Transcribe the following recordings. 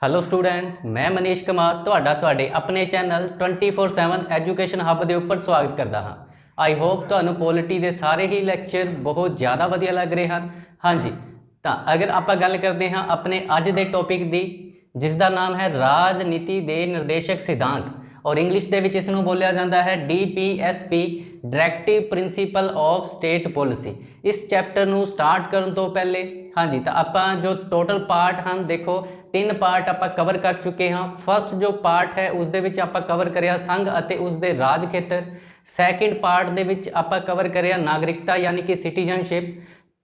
Hello student, मैं मनीष कुमार ਤੁਹਾਡੇ ਆਪਣੇ ਚੈਨਲ 24/7 ਐਜੂਕੇਸ਼ਨ ਹੱਬ ਦੇ ਉੱਪਰ ਸਵਾਗਤ ਕਰਦਾ ਹਾਂ। आई होप ਤੁਹਾਨੂੰ ਪੋਲਿਟੀ ਦੇ ਸਾਰੇ ਹੀ ਲੈਕਚਰ ਬਹੁਤ ਜ਼ਿਆਦਾ ਵਧੀਆ ਲੱਗ ਰਹੇ ਹਨ। ਹਾਂਜੀ, ਤਾਂ ਅਗਰ ਆਪਾਂ ਗੱਲ ਕਰਦੇ ਹਾਂ ਆਪਣੇ ਅੱਜ ਦੇ ਟੌਪਿਕ ਦੀ, ਜਿਸ ਦਾ ਨਾਮ ਹੈ ਰਾਜਨੀਤੀ ਦੇ ਨਿਰਦੇਸ਼ਕ ਸਿਧਾਂਤ, ਔਰ ਇੰਗਲਿਸ਼ ਦੇ ਵਿੱਚ ਇਸ ਨੂੰ ਬੋਲਿਆ ਜਾਂਦਾ ਹੈ DPSP, directive principal of state policy. इस चैप्टर ਨੂੰ स्टार्ट करने तो पहले हाँ जी, तो आप जो टोटल पार्ट हैं देखो 3 पार्ट आप कवर कर चुके हैं। फर्स्ट जो पार्ट है उस दे विच आप कवर करिया संघ अते उसके राज खेतर। सैकेंड पार्ट दे विच आप कवर करिया नागरिकता यानी कि सिटीजनशिप।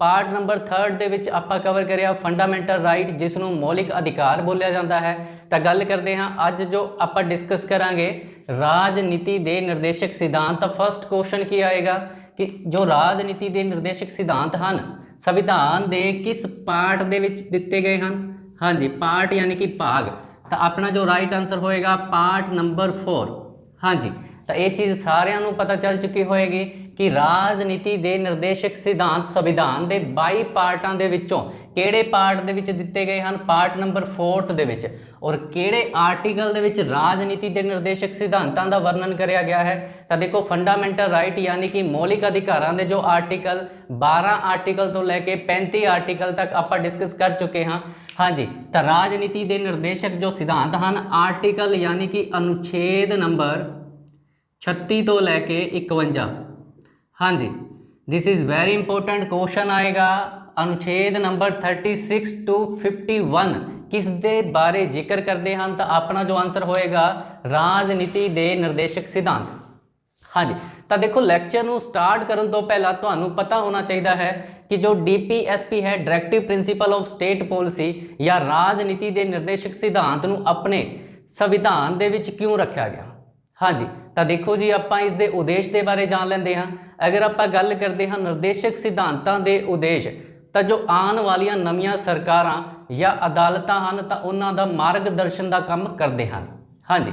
पार्ट नंबर 3 दे विच आप कवर करिया फंडामेंटल राइट, जिसनों मौलिक अधिकार बोलिया जाता है। तो गल करते हैं अज जो आप डिस्कस करांगे राजनीति के निर्देशक सिद्धांत। तो फर्स्ट क्वेश्चन की आएगा कि जो राजनीति के निर्देशक सिद्धांत हैं संविधान के किस पार्ट दे विच दिते गए हैं। हाँ जी, पार्ट यानी कि भाग। तो अपना जो राइट आंसर होएगा पार्ट नंबर 4। हाँ जी, तो ये चीज़ सारिਆਂ ਨੂੰ पता चल चुकी होएगी कि राजनीति के निर्देशक सिद्धांत संविधान के 22 पार्टां दे विचों किहड़े पार्ट दे विच दिते गए हैं, पार्ट नंबर 4 दे विच, और किहड़े आर्टिकल दे विच राजनीति के निर्देशक सिद्धांतां दा वर्णन किया गया है। तो देखो फंडामेंटल राइट यानी कि मौलिक अधिकारां दे जो आर्टिकल 12 आर्टिकल तो लैके 35 आर्टिकल तक आप डिस्कस कर चुके हैं। हाँ जी, तो राजनीति के निर्देशक जो सिद्धांत हैं आर्टिकल यानी कि अनुच्छेद नंबर 36 तो लैके 51। हाँ जी, this is very important question आएगा। अनुच्छेद नंबर 36 to 51 किस दे बारे जिक्र करते हैं। तो अपना जो आंसर होएगा राजनीति के निर्देशक सिद्धांत। हाँ जी, तो देखो लैक्चर ਨੂੰ स्टार्ट करने तो पहला ਤੁਹਾਨੂੰ पता होना चाहिए है कि जो DPSP है directive principal of state policy या राजनीति के निर्देशक सिद्धांत ਨੂੰ अपने संविधान ਦੇ ਵਿੱਚ क्यों रखा गया। हाँ जी, तो देखो जी आप इसके उद्देश्य के बारे जान लेंगे हाँ। अगर आप गल करते हैं निर्देशक सिद्धांतों के उद्देश्य, तो जो आने वाली नवीं सरकार या अदालत हैं तो उन्हों का मार्गदर्शन का काम करते हैं। हाँ जी,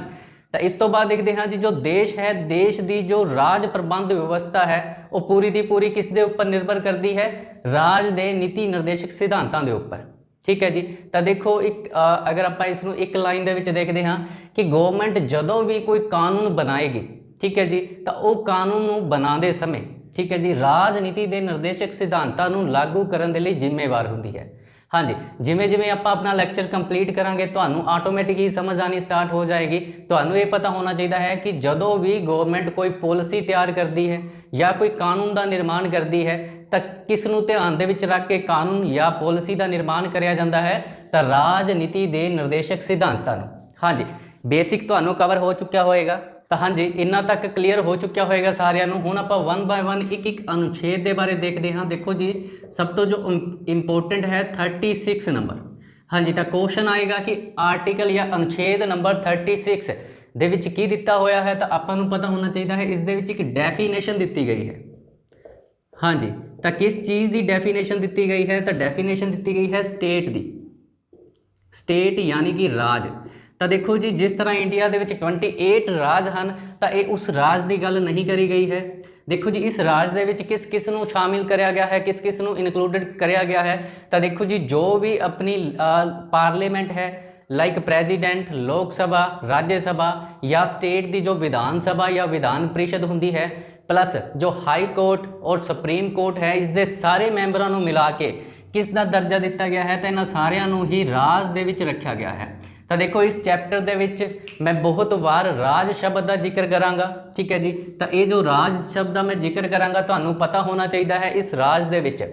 तो इस तो बाद देखते हैं जी जो देश है, देश की जो राज प्रबंध व्यवस्था है वो पूरी की पूरी किस दे उपर निर्भर करती है, राज दे नीति निर्देशक सिद्धांतों के उपर। ठीक है जी, तो देखो एक अगर आप इसनों एक लाइन दे विच देखते हैं कि गवर्नमेंट जदों भी कोई कानून बनाएगी, ठीक है जी, तो वो कानून नूं बनाते समय, ठीक है जी, राजनीति के निर्देशक सिद्धांतों नूं लागू करने के लिए जिम्मेवार होंदी है। हाँ जी, जिमें जिमें आप अपना लैक्चर कंप्लीट करांगे तो ऑटोमैटिक ही समझ आनी स्टार्ट हो जाएगी। तो ये पता होना चाहिए है कि जदों भी गवर्नमेंट कोई पॉलिसी तैयार करती है या कोई कानून का निर्माण करती है तो किस नूं ध्यान दे विच रख के कानून या पॉलिसी का निर्माण कराया जाता है, तो राजनीति के निर्देशक सिद्धांतों। हाँ जी, बेसिक तो कवर हो चुका होएगा। तो हाँ जी, इन्ना तक क्लीयर हो चुका होएगा सारिਆਂ ਨੂੰ। ਹੁਣ ਆਪਾਂ 1 बाय 1 एक अनुच्छेद के बारे देखते हैं। देखो जी सब तो जो इंपोर्टेंट है 36 नंबर। हाँ जी, तो क्वेश्चन आएगा कि आर्टिकल या अनुच्छेद नंबर 36 ਦੇ ਵਿੱਚ ਕੀ ਦਿੱਤਾ ਹੋਇਆ है। तो ਆਪਾਂ ਨੂੰ पता होना चाहिए है इस दे विच एक डेफिनेशन दी गई है। हाँ जी, तो किस चीज़ की डेफिनेशन दी गई है, तो डेफिनेशन दी गई है स्टेट की। स्टेट यानी कि राज। तो देखो जी जिस तरह इंडिया के 28 राज हैं तो ये उस राज की गल नहीं करी गई है। देखो जी इस राज के किस किस नूं शामिल कराया गया है, किस किस नूं इनकलूडिड कराया गया है। तो देखो जी जो भी अपनी पार्लीमेंट है लाइक प्रेजिडेंट, लोक सभा, राज्य सभा या स्टेट की जो विधान सभा या विधान परिषद होंदी है, प्लस जो हाई कोर्ट और सुप्रीम कोर्ट है, इसके सारे मैंबरों को मिला के किस का दर्जा दिता गया है, तो इन्होंने सारिਆਂ ही राज दे विच रखा गया है। तो देखो इस चैप्टर दे विच मैं बहुत बार राज शब्द का जिक्र करांगा। ठीक है जी, तो ये जो राज शब्द का मैं जिक्र करांगा तो पता होना चाहिए है इस राज दे विच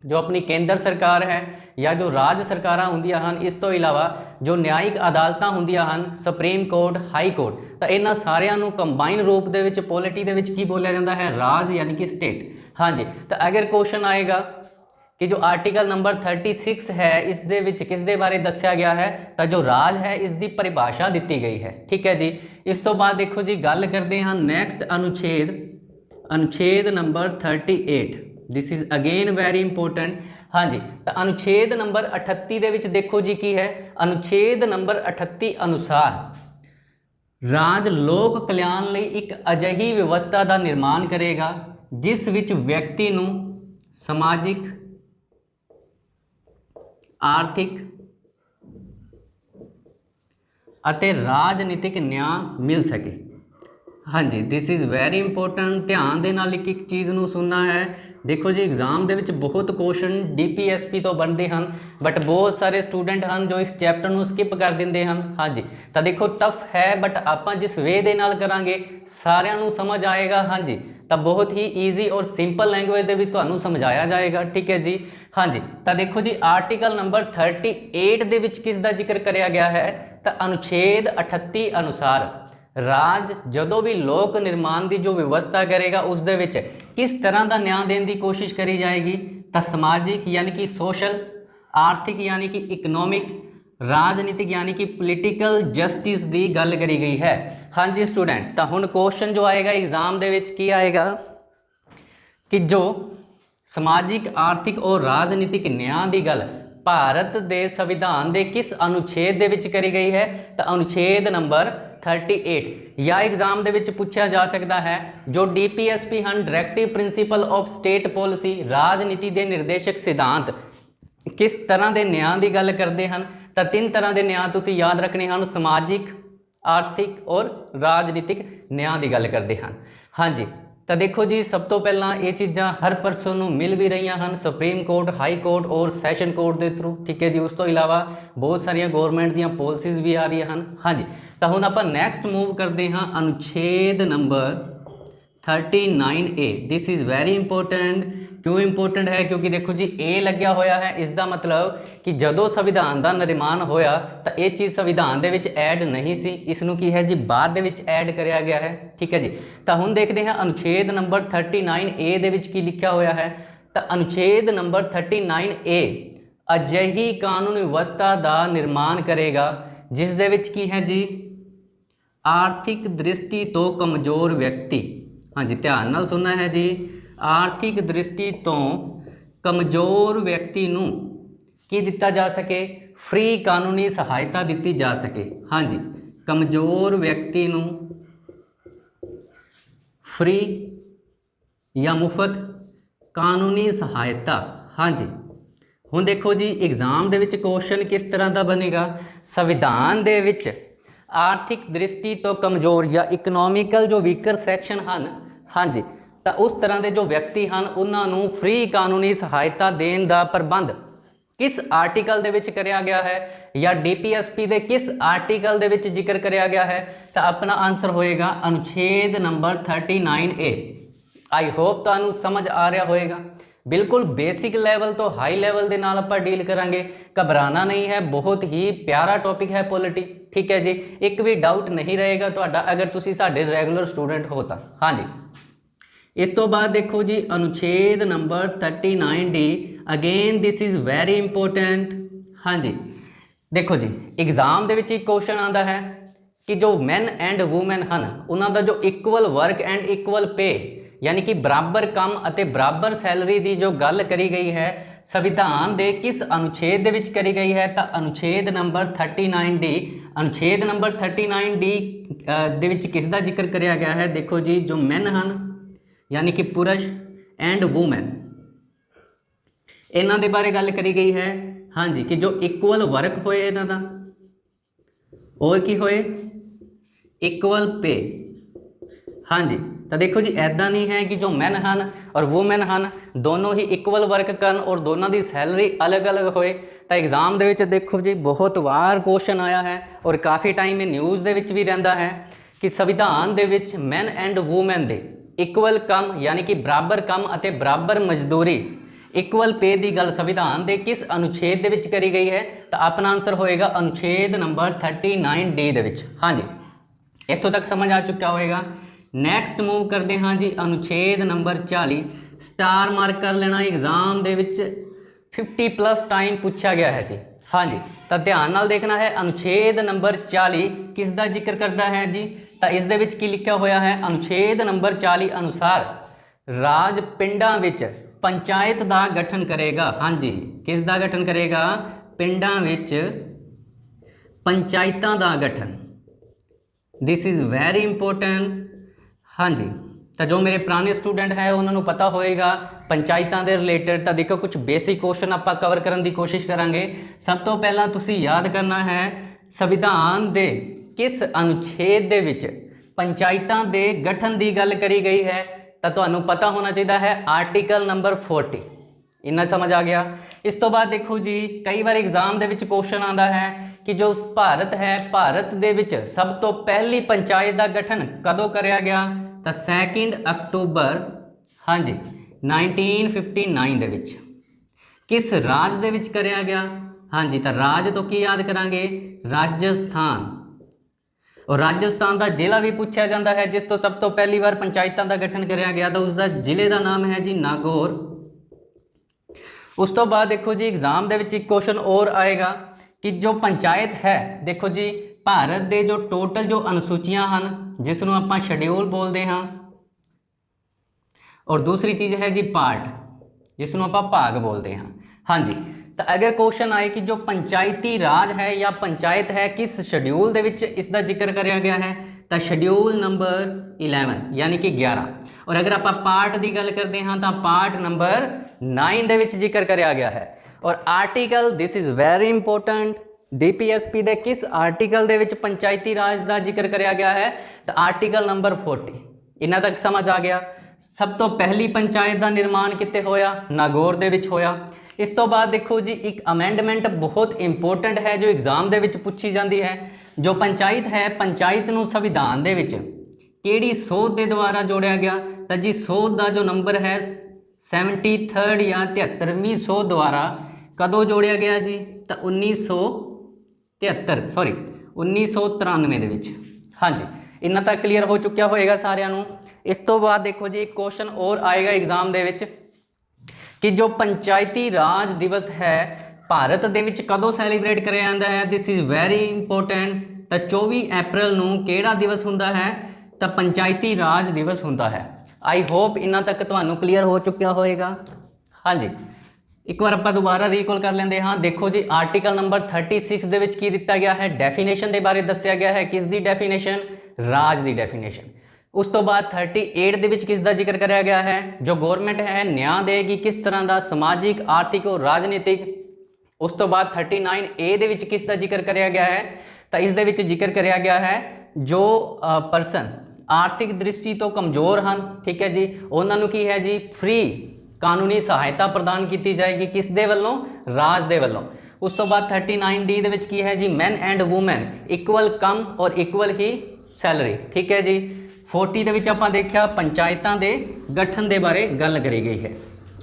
जो अपनी केंद्र सरकार है या जो राज सरकार होंदियां हैं, इस तो इलावा जो न्यायिक अदालतां होंदियां हैं, सुप्रीम कोर्ट, हाई कोर्ट, तो इन्हां सारिਆਂ ਨੂੰ कंबाइन रूप दे विच पॉलिटी दे विच की बोलिया जाता है, राज यानी कि स्टेट। हाँ जी, तो अगर क्वेश्चन आएगा कि जो आर्टिकल नंबर 36 है इस दे विच किस दे बारे दस्या गया है, तो जो राज है इसकी परिभाषा दी गई है। ठीक है जी, इस तो बाद देखो जी गल करते हैं नेक्स्ट अनुच्छेद, अनुच्छेद number 38। This is again very important. हाँ जी, तो अनुच्छेद नंबर 38 दे विच देखो जी की है, अनुच्छेद नंबर 38 अनुसार राज लोक कल्याण लई एक अजिही व्यवस्था का निर्माण करेगा जिस विच व्यक्ति नूं समाजिक, आर्थिक, ਅਤੇ ਰਾਜਨੀਤਿਕ ਨਿਆਂ ਮਿਲ ਸਕੇ। ਹਾਂਜੀ, ਦਿਸ ਇਜ਼ ਵੈਰੀ ਇੰਪੋਰਟੈਂਟ। ਧਿਆਨ ਦੇ ਨਾਲ ਇੱਕ ਇੱਕ ਚੀਜ਼ ਨੂੰ ਸੁਣਨਾ ਹੈ। ਦੇਖੋ ਜੀ, ਐਗਜ਼ਾਮ ਦੇ ਵਿੱਚ ਬਹੁਤ ਕੁਐਸਚਨ DPSP ਤੋਂ ਬਣਦੇ ਹਨ, ਬਟ ਬਹੁਤ ਸਾਰੇ ਸਟੂਡੈਂਟ ਹਨ ਜੋ ਇਸ ਚੈਪਟਰ ਨੂੰ ਸਕਿਪ ਕਰ ਦਿੰਦੇ ਹਨ। ਹਾਂਜੀ, ਤਾਂ ਦੇਖੋ ਟਫ ਹੈ, ਬਟ ਆਪਾਂ ਜਿਸ ਵੇ ਦੇ ਨਾਲ ਕਰਾਂਗੇ ਸਾਰਿਆਂ ਨੂੰ ਸਮਝ ਆਏਗਾ। ਹਾਂਜੀ, ਤਾਂ ਬਹੁਤ ਹੀ ਈਜ਼ੀ ਔਰ ਸਿੰਪਲ ਲੈਂਗੁਏਜ ਦੇ ਵਿੱਚ ਤੁਹਾਨੂੰ ਸਮਝਾਇਆ ਜਾਏਗਾ। ਠੀਕ ਹੈ ਜੀ। ਹਾਂਜੀ, ਤਾਂ ਦੇਖੋ ਜੀ, ਆਰਟੀਕਲ ਨੰਬਰ 38 ਦੇ ਵਿੱਚ ਕਿਸ ਦਾ ਜ਼ਿਕਰ ਕਰਿਆ ਗਿਆ ਹੈ? ਤਾਂ ਅਨੁਛੇਦ 38 ਅਨੁਸਾਰ ਰਾਜ ਜਦੋਂ ਵੀ ਲੋਕ ਨਿਰਮਾਣ ਦੀ ਜੋ ਵਿਵਸਥਾ ਕਰੇਗਾ ਉਸ ਦੇ ਵਿੱਚ ਕਿਸ ਤਰ੍ਹਾਂ ਦਾ ਨਿਆਂ ਦੇਣ ਦੀ ਕੋਸ਼ਿਸ਼ ਕਰੀ ਜਾਏਗੀ? ਤਾਂ ਸਮਾਜਿਕ ਯਾਨੀ ਕਿ ਸੋਸ਼ਲ, ਆਰਥਿਕ ਯਾਨੀ ਕਿ ਇਕਨੋਮਿਕ, ਰਾਜਨੀਤਿਕ ਯਾਨੀ ਕਿ ਪੋਲੀਟੀਕਲ ਜਸਟਿਸ ਦੀ ਗੱਲ ਕਰੀ ਗਈ ਹੈ। ਹਾਂਜੀ ਸਟੂਡੈਂਟ, ਤਾਂ ਹੁਣ ਕੁਐਸਚਨ ਜੋ ਆਏਗਾ ਐਗਜ਼ਾਮ ਦੇ ਵਿੱਚ ਕੀ ਆਏਗਾ ਕਿ ਜੋ ਸਮਾਜਿਕ, ਆਰਥਿਕ ਔਰ ਰਾਜਨੀਤਿਕ ਨਿਆਂ ਦੀ ਗੱਲ ਭਾਰਤ ਦੇ ਸੰਵਿਧਾਨ ਦੇ ਕਿਸ ਅਨੁਛੇਦ ਦੇ ਵਿੱਚ ਕਰੀ ਗਈ ਹੈ? ਤਾਂ ਅਨੁਛੇਦ ਨੰਬਰ 38। ਜਾਂ ਐਗਜ਼ਾਮ ਦੇ ਵਿੱਚ ਪੁੱਛਿਆ ਜਾ ਸਕਦਾ ਹੈ ਜੋ DPSP ਹਨ, directive principal of state policy, ਰਾਜਨੀਤੀ ਦੇ ਨਿਰਦੇਸ਼ਕ ਸਿਧਾਂਤ, ਕਿਸ ਤਰ੍ਹਾਂ ਦੇ ਨਿਆਂ ਦੀ ਗੱਲ ਕਰਦੇ ਹਨ? ਤਾਂ 3 ਤਰ੍ਹਾਂ ਦੇ ਨਿਆਂ ਤੁਸੀਂ ਯਾਦ ਰੱਖਣੇ ਹਨ, ਸਮਾਜਿਕ, ਆਰਥਿਕ ਔਰ ਰਾਜਨੀਤਿਕ ਨਿਆਂ ਦੀ ਗੱਲ ਕਰਦੇ ਹਨ। ਹਾਂਜੀ, ਤਾਂ ਦੇਖੋ ਜੀ, ਸਭ ਤੋਂ ਪਹਿਲਾਂ ਇਹ ਚੀਜ਼ਾਂ ਹਰ ਪਰਸਨ ਨੂੰ ਮਿਲ ਵੀ ਰਹੀਆਂ ਹਨ, ਸੁਪਰੀਮ ਕੋਰਟ, ਹਾਈ ਕੋਰਟ ਔਰ ਸੈਸ਼ਨ ਕੋਰਟ ਦੇ ਥਰੂ। ਠੀਕ ਹੈ ਜੀ। ਉਸ ਤੋਂ ਇਲਾਵਾ ਬਹੁਤ ਸਾਰੀਆਂ ਗਵਰਨਮੈਂਟ ਦੀਆਂ ਪੋਲਿਸੀਜ਼ ਵੀ ਆ ਰਹੀਆਂ ਹਨ। ਹਾਂਜੀ, ਤਾਂ ਹੁਣ ਆਪਾਂ ਨੈਕਸਟ ਮੂਵ ਕਰਦੇ ਹਾਂ ਅਨੁਛੇਦ number 39A। This is very important. ਕਿਉਂ ਇੰਪੋਰਟੈਂਟ ਹੈ? ਕਿਉਂਕਿ ਦੇਖੋ ਜੀ, A ਲੱਗਿਆ ਹੋਇਆ ਹੈ, ਇਸ ਦਾ ਮਤਲਬ ਕਿ ਜਦੋਂ ਸੰਵਿਧਾਨ ਦਾ ਨਿਰਮਾਣ ਹੋਇਆ ਤਾਂ ਇਹ ਚੀਜ਼ ਸੰਵਿਧਾਨ ਦੇ ਵਿੱਚ ਐਡ ਨਹੀਂ ਸੀ, ਇਸ ਨੂੰ ਕੀ ਹੈ ਜੀ ਬਾਅਦ ਦੇ ਵਿੱਚ ਐਡ ਕਰਿਆ ਗਿਆ ਹੈ। ਠੀਕ ਹੈ ਜੀ। ਤਾਂ ਹੁਣ ਦੇਖਦੇ ਹਾਂ ਅਨੁਛੇਦ ਨੰਬਰ 39A ਦੇ ਵਿੱਚ ਕੀ ਲਿਖਿਆ ਹੋਇਆ ਹੈ। ਤਾਂ ਅਨੁਛੇਦ ਨੰਬਰ 39A ਅਜਿਹੀ ਕਾਨੂੰਨ ਵਿਵਸਥਾ ਦਾ ਨਿਰਮਾਣ ਕਰੇਗਾ ਜਿਸ ਦੇ ਵਿੱਚ ਕੀ ਹੈ ਜੀ ਆਰਥਿਕ ਦ੍ਰਿਸ਼ਟੀ ਤੋਂ ਕਮਜ਼ੋਰ ਵਿਅਕਤੀ। ਹਾਂਜੀ, ਧਿਆਨ ਨਾਲ ਸੁਣਨਾ ਹੈ ਜੀ। ਆਰਥਿਕ ਦ੍ਰਿਸ਼ਟੀ ਤੋਂ ਕਮਜ਼ੋਰ ਵਿਅਕਤੀ ਨੂੰ ਕੀ ਦਿੱਤਾ ਜਾ ਸਕੇ? ਫ੍ਰੀ ਕਾਨੂੰਨੀ ਸਹਾਇਤਾ ਦਿੱਤੀ ਜਾ ਸਕੇ। ਹਾਂਜੀ, ਕਮਜ਼ੋਰ ਵਿਅਕਤੀ ਨੂੰ ਫ੍ਰੀ ਜਾਂ ਮੁਫਤ ਕਾਨੂੰਨੀ ਸਹਾਇਤਾ। ਹਾਂਜੀ, ਹੁਣ ਦੇਖੋ ਜੀ, ਐਗਜ਼ਾਮ ਦੇ ਵਿੱਚ ਕੁਐਸਚਨ ਕਿਸ ਤਰ੍ਹਾਂ ਦਾ ਬਣੇਗਾ? ਸੰਵਿਧਾਨ ਦੇ ਵਿੱਚ ਆਰਥਿਕ ਦ੍ਰਿਸ਼ਟੀ ਤੋਂ ਕਮਜ਼ੋਰ ਜਾਂ ਇਕਨੋਮਿਕਲ ਜੋ ਵੀਕਰ ਸੈਕਸ਼ਨ ਹਨ, ਹਾਂਜੀ, ਤਾਂ ਉਸ ਤਰ੍ਹਾਂ ਦੇ ਜੋ ਵਿਅਕਤੀ ਹਨ ਉਹਨਾਂ ਨੂੰ ਫ੍ਰੀ ਕਾਨੂੰਨੀ ਸਹਾਇਤਾ ਦੇਣ ਦਾ ਪ੍ਰਬੰਧ ਕਿਸ ਆਰਟੀਕਲ ਦੇ ਵਿੱਚ ਕਰਿਆ ਗਿਆ ਹੈ ਜਾਂ DPSP ਦੇ ਕਿਸ ਆਰਟੀਕਲ ਦੇ ਵਿੱਚ ਜ਼ਿਕਰ ਕਰਿਆ ਗਿਆ ਹੈ? ਤਾਂ ਆਪਣਾ ਆਨਸਰ ਹੋਏਗਾ ਅਨੁਛੇਦ ਨੰਬਰ 39A। ਆਈ ਹੋਪ ਤੁਹਾਨੂੰ ਸਮਝ ਆ ਰਿਹਾ ਹੋਏਗਾ। ਬਿਲਕੁਲ ਬੇਸਿਕ ਲੈਵਲ ਤੋਂ ਹਾਈ ਲੈਵਲ ਦੇ ਨਾਲ ਆਪਾਂ ਡੀਲ ਕਰਾਂਗੇ, ਘਬਰਾਣਾ ਨਹੀਂ ਹੈ। ਬਹੁਤ ਹੀ ਪਿਆਰਾ ਟੌਪਿਕ ਹੈ ਪੋਲਿਟੀ। ਠੀਕ ਹੈ ਜੀ, ਇੱਕ ਵੀ ਡਾਊਟ ਨਹੀਂ ਰਹੇਗਾ ਤੁਹਾਡਾ ਅਗਰ ਤੁਸੀਂ ਸਾਡੇ ਰੈਗੂਲਰ ਸਟੂਡੈਂਟ ਹੋ ਤਾਂ। ਹਾਂਜੀ, ਇਸ ਤੋਂ ਬਾਅਦ ਦੇਖੋ ਜੀ ਅਨੁਛੇਦ number 39D। Again this is very important. ਹਾਂਜੀ, ਦੇਖੋ ਜੀ, ਐਗਜ਼ਾਮ ਦੇ ਵਿੱਚ ਇੱਕ ਕੁਐਸਚਨ ਆਉਂਦਾ ਹੈ ਕਿ ਜੋ ਮੈਨ ਐਂਡ ਵੂਮੈਨ ਹਨ ਉਹਨਾਂ ਦਾ ਜੋ equal work and equal pay ਯਾਨੀ ਕਿ ਬਰਾਬਰ ਕੰਮ ਅਤੇ ਬਰਾਬਰ ਸੈਲਰੀ ਦੀ ਜੋ ਗੱਲ ਕਰੀ ਗਈ ਹੈ ਸੰਵਿਧਾਨ ਦੇ ਕਿਸ ਅਨੁਛੇਦ ਦੇ ਵਿੱਚ ਕਰੀ ਗਈ ਹੈ? ਤਾਂ ਅਨੁਛੇਦ ਨੰਬਰ 39D। ਅਨੁਛੇਦ ਨੰਬਰ 39D ਦੇ ਵਿੱਚ ਕਿਸ ਦਾ ਜ਼ਿਕਰ ਕਰਿਆ ਗਿਆ ਹੈ? ਦੇਖੋ ਜੀ, ਜੋ ਮੈਨ ਹਨ ਯਾਨੀ ਕਿ ਪੁਰਸ਼ ਐਂਡ ਵੂਮੈਨ, ਇਹਨਾਂ ਦੇ ਬਾਰੇ ਗੱਲ ਕਰੀ ਗਈ ਹੈ। ਹਾਂਜੀ, ਕਿ ਜੋ ਇਕੁਅਲ ਵਰਕ ਹੋਏ ਇਹਨਾਂ ਦਾ ਔਰ ਕੀ ਹੋਏ? Equal pay. ਹਾਂਜੀ, ਤਾਂ ਦੇਖੋ ਜੀ, ਐਦਾਂ ਨਹੀਂ ਹੈ ਕਿ ਜੋ ਮੈਨ ਹਨ ਔਰ ਵੂਮੈਨ ਹਨ ਦੋਨੋਂ ਹੀ ਇਕੁਅਲ ਵਰਕ ਕਰਨ ਔਰ ਦੋਨਾਂ ਦੀ ਸੈਲਰੀ ਅਲੱਗ-ਅਲੱਗ ਹੋਏ। ਤਾਂ ਐਗਜ਼ਾਮ ਦੇ ਵਿੱਚ ਦੇਖੋ ਜੀ ਬਹੁਤ ਵਾਰ ਕੁਐਸਚਨ ਆਇਆ ਹੈ ਔਰ ਕਾਫੀ ਟਾਈਮ ਇਹ ਨਿਊਜ਼ ਦੇ ਵਿੱਚ ਵੀ ਰਹਿੰਦਾ ਹੈ ਕਿ ਸੰਵਿਧਾਨ ਦੇ ਵਿੱਚ ਮੈਨ ਐਂਡ ਵੂਮੈਨ ਦੇ ਇਕੁਅਲ ਕੰਮ ਯਾਨੀ ਕਿ ਬਰਾਬਰ ਕੰਮ ਅਤੇ ਬਰਾਬਰ ਮਜ਼ਦੂਰੀ, ਇਕੁਅਲ ਪੇ ਦੀ ਗੱਲ ਸੰਵਿਧਾਨ ਦੇ ਕਿਸ ਅਨੁਛੇਦ ਦੇ ਵਿੱਚ ਕਰੀ ਗਈ ਹੈ? ਤਾਂ ਆਪਣਾ ਆਨਸਰ ਹੋਏਗਾ ਅਨੁਛੇਦ ਨੰਬਰ 39D ਦੇ ਵਿੱਚ। ਹਾਂਜੀ, ਇੱਥੋਂ ਤੱਕ ਸਮਝ ਆ ਚੁੱਕਾ ਹੋਏਗਾ। ਨੈਕਸਟ ਮੂਵ ਕਰਦੇ ਹਾਂ ਜੀ ਅਨੁਛੇਦ ਨੰਬਰ 40। ਸਟਾਰ ਮਾਰਕ ਕਰ ਲੈਣਾ, ਐਗਜ਼ਾਮ ਦੇ ਵਿੱਚ 50+ ਟਾਈਮ ਪੁੱਛਿਆ ਗਿਆ ਹੈ ਜੀ। ਹਾਂਜੀ, ਤਾਂ ਧਿਆਨ ਨਾਲ ਦੇਖਣਾ ਹੈ। ਅਨੁਛੇਦ ਨੰਬਰ 40 ਕਿਸ ਦਾ ਜ਼ਿਕਰ ਕਰਦਾ ਹੈ ਜੀ? ਤਾਂ ਇਸ ਦੇ ਵਿੱਚ ਕੀ ਲਿਖਿਆ ਹੋਇਆ ਹੈ? ਅਨੁਛੇਦ ਨੰਬਰ 40 ਅਨੁਸਾਰ ਰਾਜ ਪਿੰਡਾਂ ਵਿੱਚ ਪੰਚਾਇਤ ਦਾ ਗਠਨ ਕਰੇਗਾ। ਹਾਂਜੀ, ਕਿਸ ਦਾ ਗਠਨ ਕਰੇਗਾ? ਪਿੰਡਾਂ ਵਿੱਚ ਪੰਚਾਇਤਾਂ ਦਾ ਗਠਨ। ਦਿਸ ਇਜ਼ ਵੈਰੀ ਇੰਪੋਰਟੈਂਟ। ਹਾਂਜੀ, ਤਾਂ ਜੋ ਮੇਰੇ ਪੁਰਾਣੇ ਸਟੂਡੈਂਟ ਹੈ ਉਹਨਾਂ ਨੂੰ ਪਤਾ ਹੋਏਗਾ ਪੰਚਾਇਤਾਂ ਦੇ ਰਿਲੇਟਡ। ਤਾਂ ਦੇਖੋ ਕੁਝ ਬੇਸਿਕ ਕੁਐਸਚਨ ਆਪਾਂ ਕਵਰ ਕਰਨ ਦੀ ਕੋਸ਼ਿਸ਼ ਕਰਾਂਗੇ। ਸਭ ਤੋਂ ਪਹਿਲਾਂ ਤੁਸੀਂ ਯਾਦ ਕਰਨਾ ਹੈ संविधान दे किस अनुच्छेद दे विच पंचायतां दे गठन की गल करी गई है, तो तुहानू पता होना चाहिए है आर्टिकल नंबर 40। इन्ना समझ आ गया। इस तो बाद देखो जी, कई बार एग्जाम दे विच क्वेश्चन आता है कि जो भारत है, भारत दे विच सब तो पहली पंचायत का गठन कदों करया गया, तो 2 अक्टूबर हाँ जी 1959 दे विच। किस राज दे विच करया गया? हाँ जी, तो राज तो की याद करांगे, राजस्थान। और राजस्थान का जिला भी पूछा जाता है जिस तो सब तो पहली बार पंचायतों का गठन कराया गया, तो उसका जिले का नाम है जी नागौर। उस तो बाद देखो जी एग्जाम दे विच एक क्वेश्चन और आएगा कि जो पंचायत है, देखो जी भारत के जो टोटल जो अनुसूचियां हैं जिसनों आपां शेड्यूल बोलते हैं, और दूसरी चीज़ है जी पार्ट जिसनों आपां भाग बोलते हैं। हाँ जी, तो अगर क्वेश्चन आए कि जो पंचायती राज है या पंचायत है किस शेड्यूल दे विच इसका जिक्र कराया गया है, तो शेड्यूल नंबर 11 यानी कि 11। और अगर आप पार्ट की गल करते हैं तो पार्ट नंबर 9 दे विच जिक्र कराया गया है। और article, this is very important, DPSP दे किस आर्टिकल दे विच पंचायती राज का जिक्र कराया गया है, तो आर्टिकल नंबर 40। इन्ना तक समझ आ गया। सब तो पहली पंचायत का निर्माण कित्थे होया? नागौर दे विच होया। इस तो बाद देखो जी एक अमेंडमेंट बहुत इंपोर्टेंट है जो एग्जाम दे विच पूछी जाती है। जो पंचायत है, पंचायत नूं संविधान दे विच किहड़ी सोध के द्वारा जोड़िया गया, तो जी सोध का जो नंबर है 73 या 73वीं सोध द्वारा कदों जोड़िया गया जी, तो 1993 दे विच। हाँ जी, इन्ना तक क्लीयर हो चुकिया होएगा सारिਆਂ ਨੂੰ। इस तो बाद देखो जी एक क्वेश्चन और आएगा एग्जाम दे विच कि जो पंचायती राज दिवस है भारत दे विच कदों सैलीब्रेट कराया जाता है। This is very important. तो 24 अप्रैल नूं किहड़ा दिवस हुंदा है, तो पंचायती राज दिवस हुंदा है। आई होप इन्ना तक तुहानूं क्लीयर हो चुकिया होएगा। हाँ जी, एक बार आपां दोबारा रिकॉल कर लेंदे हाँ। देखो जी आर्टिकल नंबर 36 दे विच की दिता गया है, डेफिनेशन के बारे दस्सिया गया है। किस दी डेफिनेशन? राज की डेफिनेशन। उस तो बाद 38 दे विच किस दा जिक्र कराया गया है, जो गौरमेंट है न्याय देगी किस तरह का समाजिक, आर्थिक और राजनीतिक। उस तो बाद 39A दे विच किस दा जिक्र कराया गया है, तो इस दे विच जिक्र कराया गया है जो परसन आर्थिक दृष्टि तो कमज़ोर हैं, ठीक है जी, उन्होंने की है जी फ्री कानूनी सहायता प्रदान की जाएगी, किस दे वल्लों? राज दे वल्लों। उस तो बाद 39D दे विच की है जी मैन एंड वूमेन इक्वल कम और इक्वल ही सैलरी, ठीक है जी। 40 दे विच आपां देखिया पंचायतां दे गठन के बारे गल करी गई है।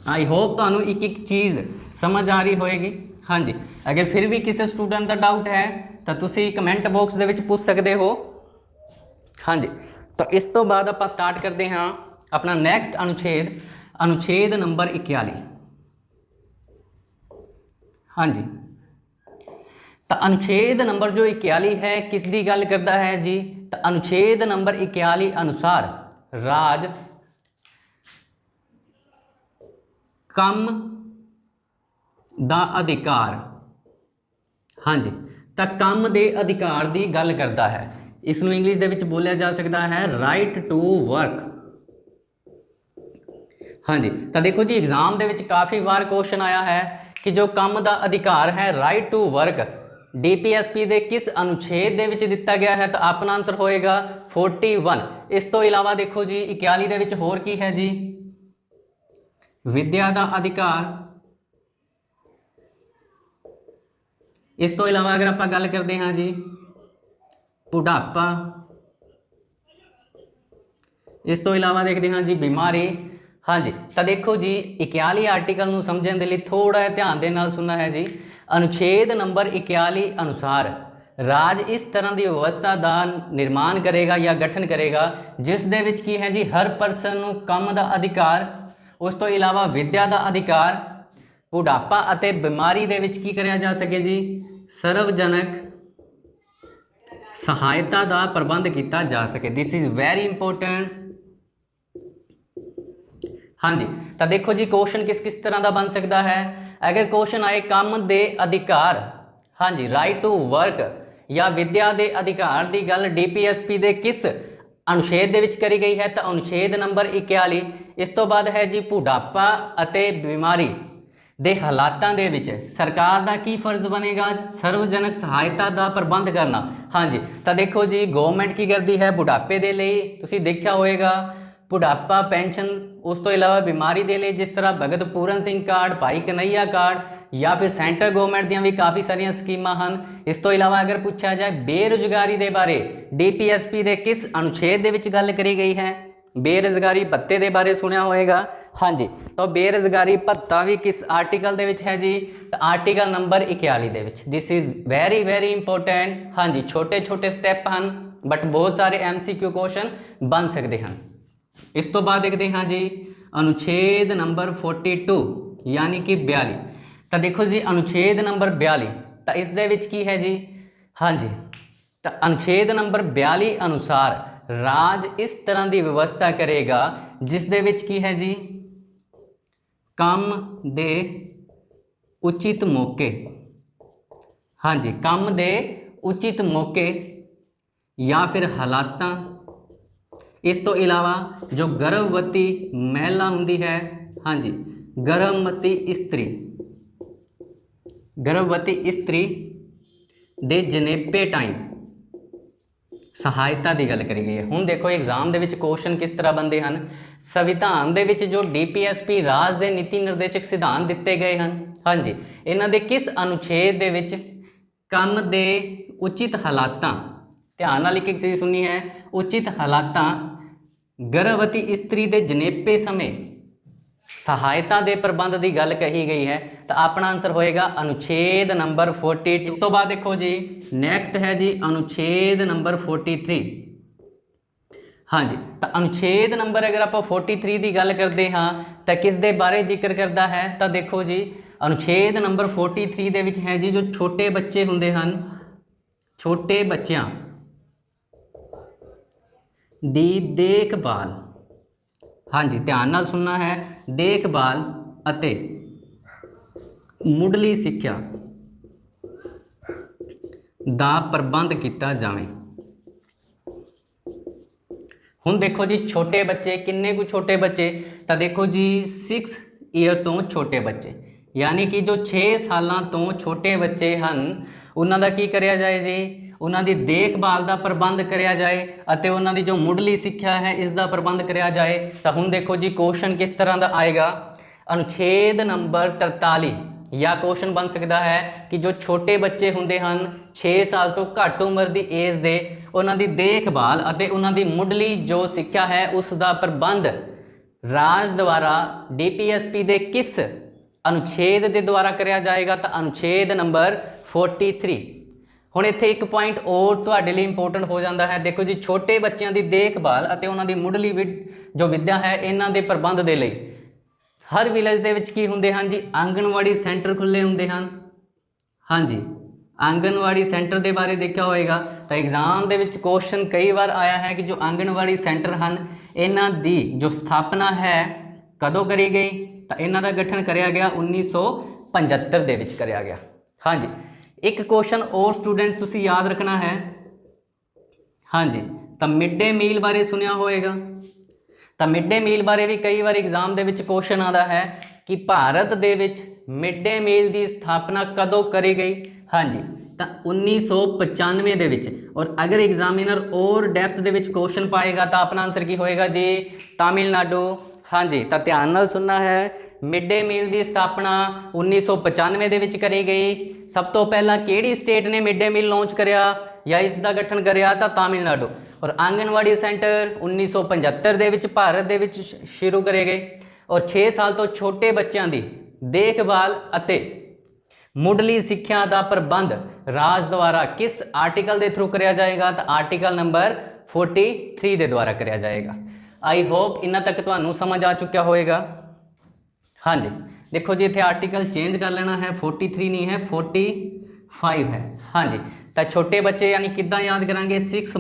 आई होप तुहानूं एक एक चीज़ समझ आ रही होएगी। हाँ जी, अगर फिर भी किसी स्टूडेंट का डाउट है तो तुसी कमेंट बॉक्स दे विच पूछ सकते हो। हाँ जी, तो इस तो बाद आपां स्टार्ट करते हैं अपना नैक्सट अनुच्छेद, अनुच्छेद नंबर 41। हाँ जी, तो अनुच्छेद नंबर जो 41 है किस दी गल करता है जी, तो अनुच्छेद नंबर 41 अनुसार राज कम दा अधिकार, हाँ जी, तो कम दे अधिकार की गल करता है। इसनों इंग्लिश दे विच बोलिया जा सकता है राइट टू वर्क। हाँ जी, तो देखो जी एग्जाम दे विच काफ़ी बार क्वेश्चन आया है कि जो कम दा अधिकार है राइट टू वर्क DPSP दे किस अनुच्छेद दे विच दिता गया है, तो अपना आंसर होएगा 41। इस तो इलावा देखो जी 41 दे विच होर की है जी विद्या का अधिकार। इस तो इलावा अगर आप गल करते हैं जी बुढ़ापा। इस तो इलावा देखते हैं जी बीमारी। हाँ जी, तो देखो जी 41 आर्टिकल नूं समझण दे लई थोड़ा ध्यान दे नाल सुनना है जी। अनुच्छेद नंबर 41 अनुसार राज इस तरह की व्यवस्था का निर्माण करेगा या गठन करेगा जिस दे विच की है जी हर परसन नूं काम का अधिकार, उस तो इलावा विद्या का अधिकार, बुढ़ापा अते बीमारी दे विच की कराया जा सके जी सर्वजनक सहायता का प्रबंध किया जा सके। This is very important. हाँ जी, तो देखो जी क्वेश्चन किस किस तरह का बन सकता है। अगर क्वेश्चन आए काम दे अधिकार, हाँ जी, राइट टू वर्क या विद्या के अधिकार की गल DPSP दे किस अनुच्छेद दे विच करी गई है, तो अनुच्छेद नंबर 41। इस तो बाद है जी बुढ़ापा अते बीमारी ਦੇ ਹਾਲਾਤਾਂ ਦੇ ਵਿੱਚ ਸਰਕਾਰ ਦਾ ਕੀ ਫਰਜ਼ ਬਣੇਗਾ? ਸਰਵਜਨਕ ਸਹਾਇਤਾ ਦਾ ਪ੍ਰਬੰਧ ਕਰਨਾ। ਹਾਂਜੀ, ਤਾਂ ਦੇਖੋ ਜੀ ਗਵਰਨਮੈਂਟ ਕੀ ਕਰਦੀ ਹੈ ਬੁਢਾਪੇ ਦੇ ਲਈ, ਤੁਸੀਂ ਦੇਖਿਆ ਹੋਏਗਾ ਬੁਢਾਪਾ ਪੈਨਸ਼ਨ, ਉਸ ਤੋਂ ਇਲਾਵਾ ਬਿਮਾਰੀ ਦੇ ਲਈ ਜਿਸ ਤਰ੍ਹਾਂ ਭਗਤ ਪੂਰਨ ਸਿੰਘ ਕਾਰਡ, ਭਾਈ ਕਨਈਆ ਕਾਰਡ, ਜਾਂ ਫਿਰ ਸੈਂਟਰ ਗਵਰਨਮੈਂਟ ਦੀਆਂ ਵੀ ਕਾफ़ੀ ਸਾਰੀਆਂ ਸਕੀਮਾਂ ਹਨ। ਇਸ ਤੋਂ ਇਲਾਵਾ ਅਗਰ ਪੁੱਛਿਆ ਜਾਏ ਬੇਰੁਜ਼ਗਾਰੀ ਦੇ ਬਾਰੇ DPSP ਦੇ ਕਿਸ ਅਨੁਛੇਦ ਦੇ ਵਿੱਚ ਗੱਲ ਕਰੀ ਗਈ ਹੈ? ਬੇਰੁਜ਼ਗਾਰੀ ਭੱਤੇ ਦੇ ਬਾਰੇ ਸੁਣਿਆ ਹੋਏਗਾ। ਹਾਂਜੀ, ਤਾਂ ਬੇਰੁਜ਼ਗਾਰੀ ਭੱਤਾ ਵੀ ਕਿਸ ਆਰਟੀਕਲ ਦੇ ਵਿੱਚ ਹੈ ਜੀ? ਤਾਂ ਆਰਟੀਕਲ ਨੰਬਰ 41 ਦੇ ਵਿੱਚ। ਦਿਸ ਇਜ਼ ਵੈਰੀ ਵੈਰੀ ਇੰਪੋਰਟੈਂਟ। ਹਾਂਜੀ, ਛੋਟੇ ਛੋਟੇ ਸਟੈਪ ਹਨ ਬਟ ਬਹੁਤ ਸਾਰੇ MCQ ਕੁਐਸਚਨ ਬਣ ਸਕਦੇ ਹਨ। ਇਸ ਤੋਂ ਬਾਅਦ ਦੇਖਦੇ ਹਾਂ ਜੀ ਅਨੁਛੇਦ ਨੰਬਰ 42 ਯਾਨੀ ਕਿ 42। ਤਾਂ ਦੇਖੋ ਜੀ ਅਨੁਛੇਦ ਨੰਬਰ 42, ਤਾਂ ਇਸ ਦੇ ਵਿੱਚ ਕੀ ਹੈ ਜੀ? ਹਾਂਜੀ, ਤਾਂ ਅਨੁਛੇਦ ਨੰਬਰ 42 ਅਨੁਸਾਰ ਰਾਜ ਇਸ ਤਰ੍ਹਾਂ ਦੀ ਵਿਵਸਥਾ ਕਰੇਗਾ ਜਿਸ ਦੇ ਵਿੱਚ ਕੀ ਹੈ ਜੀ? ਕੰਮ ਦੇ ਉਚਿਤ ਮੌਕੇ, ਹਾਂਜੀ ਕੰਮ ਦੇ ਉਚਿਤ ਮੌਕੇ ਜਾਂ ਫਿਰ ਹਾਲਾਤਾਂ, ਇਸ ਤੋਂ ਇਲਾਵਾ ਜੋ ਗਰਭਵਤੀ ਮਹਿਲਾ ਹੁੰਦੀ ਹੈ, ਹਾਂਜੀ ਗਰਭਵਤੀ ਇਸਤਰੀ ਦੇ ਜਨੇਪੇ ਟਾਈਮ ਸਹਾਇਤਾ ਦੀ ਗੱਲ ਕਰੀ ਗਈ ਹੈ। ਹੁਣ ਦੇਖੋ ਐਗਜ਼ਾਮ ਦੇ ਵਿੱਚ ਕੁਐਸਚਨ ਕਿਸ ਤਰ੍ਹਾਂ ਬਣਦੇ ਹਨ। ਸੰਵਿਧਾਨ ਦੇ ਵਿੱਚ ਜੋ DPSP ਰਾਜ ਦੇ ਨੀਤੀ ਨਿਰਦੇਸ਼ਕ ਸਿਧਾਂਤ ਦਿੱਤੇ ਗਏ ਹਨ, ਹਾਂਜੀ ਇਹਨਾਂ ਦੇ ਕਿਸ ਅਨੁਛੇਦ ਦੇ ਵਿੱਚ ਕੰਮ ਦੇ ਉਚਿਤ ਹਾਲਾਤਾਂ, ਧਿਆਨ ਨਾਲ ਇੱਕ ਚੀਜ਼ ਸੁਣੀ ਹੈ, ਉਚਿਤ ਹਾਲਾਤਾਂ ਗਰਭਵਤੀ ਇਸਤਰੀ ਦੇ ਜਨੇਪੇ ਸਮੇਂ ਸਹਾਇਤਾ ਦੇ ਪ੍ਰਬੰਧ ਦੀ ਗੱਲ ਕਹੀ ਗਈ ਹੈ। ਤਾਂ ਆਪਣਾ ਆਨਸਰ ਹੋਏਗਾ ਅਨੁਛੇਦ ਨੰਬਰ 40। ਇਸ ਤੋਂ ਬਾਅਦ ਦੇਖੋ ਜੀ ਨੈਕਸਟ ਹੈ ਜੀ ਅਨੁਛੇਦ ਨੰਬਰ 43। ਹਾਂਜੀ, ਤਾਂ ਅਨੁਛੇਦ ਨੰਬਰ ਅਗਰ ਆਪਾਂ 43 ਦੀ ਗੱਲ ਕਰਦੇ ਹਾਂ ਤਾਂ ਕਿਸ ਦੇ ਬਾਰੇ ਜ਼ਿਕਰ ਕਰਦਾ ਹੈ? ਤਾਂ ਦੇਖੋ ਜੀ ਅਨੁਛੇਦ ਨੰਬਰ 43 ਦੇ ਵਿੱਚ ਹੈ ਜੀ ਜੋ ਛੋਟੇ ਬੱਚੇ ਹੁੰਦੇ ਹਨ, ਛੋਟੇ ਬੱਚਿਆਂ ਦੀ ਦੇਖਭਾਲ, ਹਾਂਜੀ ਧਿਆਨ ਨਾਲ ਸੁਣਨਾ ਹੈ, ਦੇਖਭਾਲ ਅਤੇ ਮੁੱਢਲੀ ਸਿੱਖਿਆ ਦਾ ਪ੍ਰਬੰਧ ਕੀਤਾ ਜਾਵੇ। ਹੁਣ ਦੇਖੋ ਜੀ ਛੋਟੇ ਬੱਚੇ ਕਿੰਨੇ ਕੁ ਛੋਟੇ ਬੱਚੇ? ਤਾਂ ਦੇਖੋ ਜੀ 6 ਈਅਰ ਤੋਂ ਛੋਟੇ ਬੱਚੇ, ਯਾਨੀ ਕਿ ਜੋ 6 ਸਾਲਾਂ ਤੋਂ ਛੋਟੇ ਬੱਚੇ ਹਨ ਉਹਨਾਂ ਦਾ ਕੀ ਕਰਿਆ ਜਾਏ ਜੀ? ਉਹਨਾਂ ਦੀ ਦੇਖਭਾਲ ਦਾ ਪ੍ਰਬੰਧ ਕਰਿਆ ਜਾਏ ਅਤੇ ਉਹਨਾਂ ਦੀ ਜੋ ਮੁੱਢਲੀ ਸਿੱਖਿਆ ਹੈ ਇਸ ਦਾ ਪ੍ਰਬੰਧ ਕਰਿਆ ਜਾਏ। ਤਾਂ ਹੁਣ ਦੇਖੋ ਜੀ ਕੁਐਸਚਨ ਕਿਸ ਤਰ੍ਹਾਂ ਦਾ ਆਏਗਾ? ਅਨੁਛੇਦ ਨੰਬਰ 43 ਜਾਂ ਕੁਐਸਚਨ ਬਣ ਸਕਦਾ ਹੈ ਕਿ ਜੋ ਛੋਟੇ ਬੱਚੇ ਹੁੰਦੇ ਹਨ 6 ਸਾਲ ਤੋਂ ਘੱਟ ਉਮਰ ਦੀ ਏਜ ਦੇ, ਉਹਨਾਂ ਦੀ ਦੇਖਭਾਲ ਅਤੇ ਉਹਨਾਂ ਦੀ ਮੁੱਢਲੀ ਜੋ ਸਿੱਖਿਆ ਹੈ ਉਸ ਦਾ ਪ੍ਰਬੰਧ ਰਾਜ ਦੁਆਰਾ DPSP ਦੇ ਕਿਸ ਅਨੁਛੇਦ ਦੇ ਦੁਆਰਾ ਕਰਿਆ ਜਾਏਗਾ? ਤਾਂ ਅਨੁਛੇਦ ਨੰਬਰ 43। ਹੁਣ ਇੱਥੇ ਇੱਕ ਪੁਆਇੰਟ ਹੋਰ ਤੁਹਾਡੇ ਲਈ ਇੰਪੋਰਟੈਂਟ ਹੋ ਜਾਂਦਾ ਹੈ। ਦੇਖੋ ਜੀ ਛੋਟੇ ਬੱਚਿਆਂ ਦੀ ਦੇਖਭਾਲ ਅਤੇ ਉਹਨਾਂ ਦੀ ਮੁੱਢਲੀ ਜੋ ਵਿੱਦਿਆ ਹੈ ਇਹਨਾਂ ਦੇ ਪ੍ਰਬੰਧ ਦੇ ਲਈ ਹਰ ਵਿਲੇਜ ਦੇ ਵਿੱਚ ਕੀ ਹੁੰਦੇ ਹਨ ਜੀ? ਆਂਗਣਵਾੜੀ ਸੈਂਟਰ ਖੁੱਲ੍ਹੇ ਹੁੰਦੇ ਹਨ। ਹਾਂਜੀ, ਆਂਗਣਵਾੜੀ ਸੈਂਟਰ ਦੇ ਬਾਰੇ ਦੇਖਿਆ ਹੋਏਗਾ। ਤਾਂ ਐਗਜ਼ਾਮ ਦੇ ਵਿੱਚ ਕੁਐਸਚਨ ਕਈ ਵਾਰ ਆਇਆ ਹੈ ਕਿ ਜੋ ਆਂਗਣਵਾੜੀ ਸੈਂਟਰ ਹਨ ਇਹਨਾਂ ਦੀ ਜੋ ਸਥਾਪਨਾ ਹੈ ਕਦੋਂ ਕਰੀ ਗਈ? ਤਾਂ ਇਹਨਾਂ ਦਾ ਗਠਨ ਕਰਿਆ ਗਿਆ 1975 ਦੇ ਵਿੱਚ ਕਰਿਆ ਗਿਆ। ਹਾਂਜੀ, ਇੱਕ ਕੁਐਸਚਨ ਹੋਰ ਸਟੂਡੈਂਟਸ ਤੁਸੀਂ ਯਾਦ ਰੱਖਣਾ ਹੈ, ਹਾਂਜੀ ਤਾਂ ਮਿਡ ਡੇ ਮੀਲ ਬਾਰੇ ਸੁਣਿਆ ਹੋਏਗਾ। ਤਾਂ ਮਿਡ ਡੇ ਮੀਲ ਬਾਰੇ ਵੀ ਕਈ ਵਾਰ ਐਗਜ਼ਾਮ ਦੇ ਵਿੱਚ ਕੁਐਸਚਨ ਆਉਂਦਾ ਹੈ ਕਿ ਭਾਰਤ ਦੇ ਵਿੱਚ ਮਿਡ ਡੇ ਮੀਲ ਦੀ ਸਥਾਪਨਾ ਕਦੋਂ ਕਰੀ ਗਈ? ਹਾਂਜੀ, ਤਾਂ 1995 ਦੇ ਵਿੱਚ। ਔਰ ਅਗਰ ਐਗਜ਼ਾਮੀਨਰ ਔਰ ਡੈਪਥ ਦੇ ਵਿੱਚ ਕੁਐਸਚਨ ਪਾਏਗਾ ਤਾਂ ਆਪਣਾ ਆਨਸਰ ਕੀ ਹੋਏਗਾ ਜੀ? ਤਾਮਿਲਨਾਡੂ। ਹਾਂਜੀ, ਤਾਂ ਧਿਆਨ ਨਾਲ ਸੁਣਨਾ ਹੈ, ਮਿਡ ਡੇ ਮੀਲ ਦੀ ਸਥਾਪਨਾ 1995 ਦੇ ਵਿੱਚ ਕਰੀ ਗਈ। ਸਭ ਤੋਂ ਪਹਿਲਾਂ ਕਿਹੜੀ ਸਟੇਟ ਨੇ ਮਿਡ ਡੇ ਮੀਲ ਲਾਂਚ ਕਰਿਆ ਜਾਂ ਇਸ ਦਾ ਗਠਨ ਕਰਿਆ? ਤਾਂ ਤਾਮਿਲਨਾਡੂ। ਔਰ ਆਂਗਣਵਾੜੀ ਸੈਂਟਰ 1975 ਦੇ ਵਿੱਚ ਭਾਰਤ ਦੇ ਵਿੱਚ ਸ਼ੁਰੂ ਕਰੇ ਗਏ। ਔਰ 6 ਸਾਲ ਤੋਂ ਛੋਟੇ ਬੱਚਿਆਂ ਦੀ ਦੇਖਭਾਲ ਅਤੇ ਮੁੱਢਲੀ ਸਿੱਖਿਆ ਦਾ ਪ੍ਰਬੰਧ ਰਾਜ ਦੁਆਰਾ ਕਿਸ ਆਰਟੀਕਲ ਦੇ ਥਰੂ ਕਰਿਆ ਜਾਏਗਾ? ਤਾਂ ਆਰਟੀਕਲ ਨੰਬਰ 43 ਦੇ ਦੁਆਰਾ ਕਰਿਆ ਜਾਏਗਾ। ਆਈ ਹੋਪ ਇਹਨਾਂ ਤੱਕ ਤੁਹਾਨੂੰ ਸਮਝ ਆ ਚੁੱਕਿਆ ਹੋਏਗਾ। ਹਾਂਜੀ, ਦੇਖੋ ਜੀ ਇੱਥੇ ਆਰਟੀਕਲ ਚੇਂਜ ਕਰ ਲੈਣਾ ਹੈ, 43 ਨਹੀਂ ਹੈ 45 ਹੈ। ਹਾਂਜੀ, ਤਾਂ ਛੋਟੇ ਬੱਚੇ ਯਾਨੀ ਕਿੱਦਾਂ ਯਾਦ ਕਰਾਂਗੇ? 6 -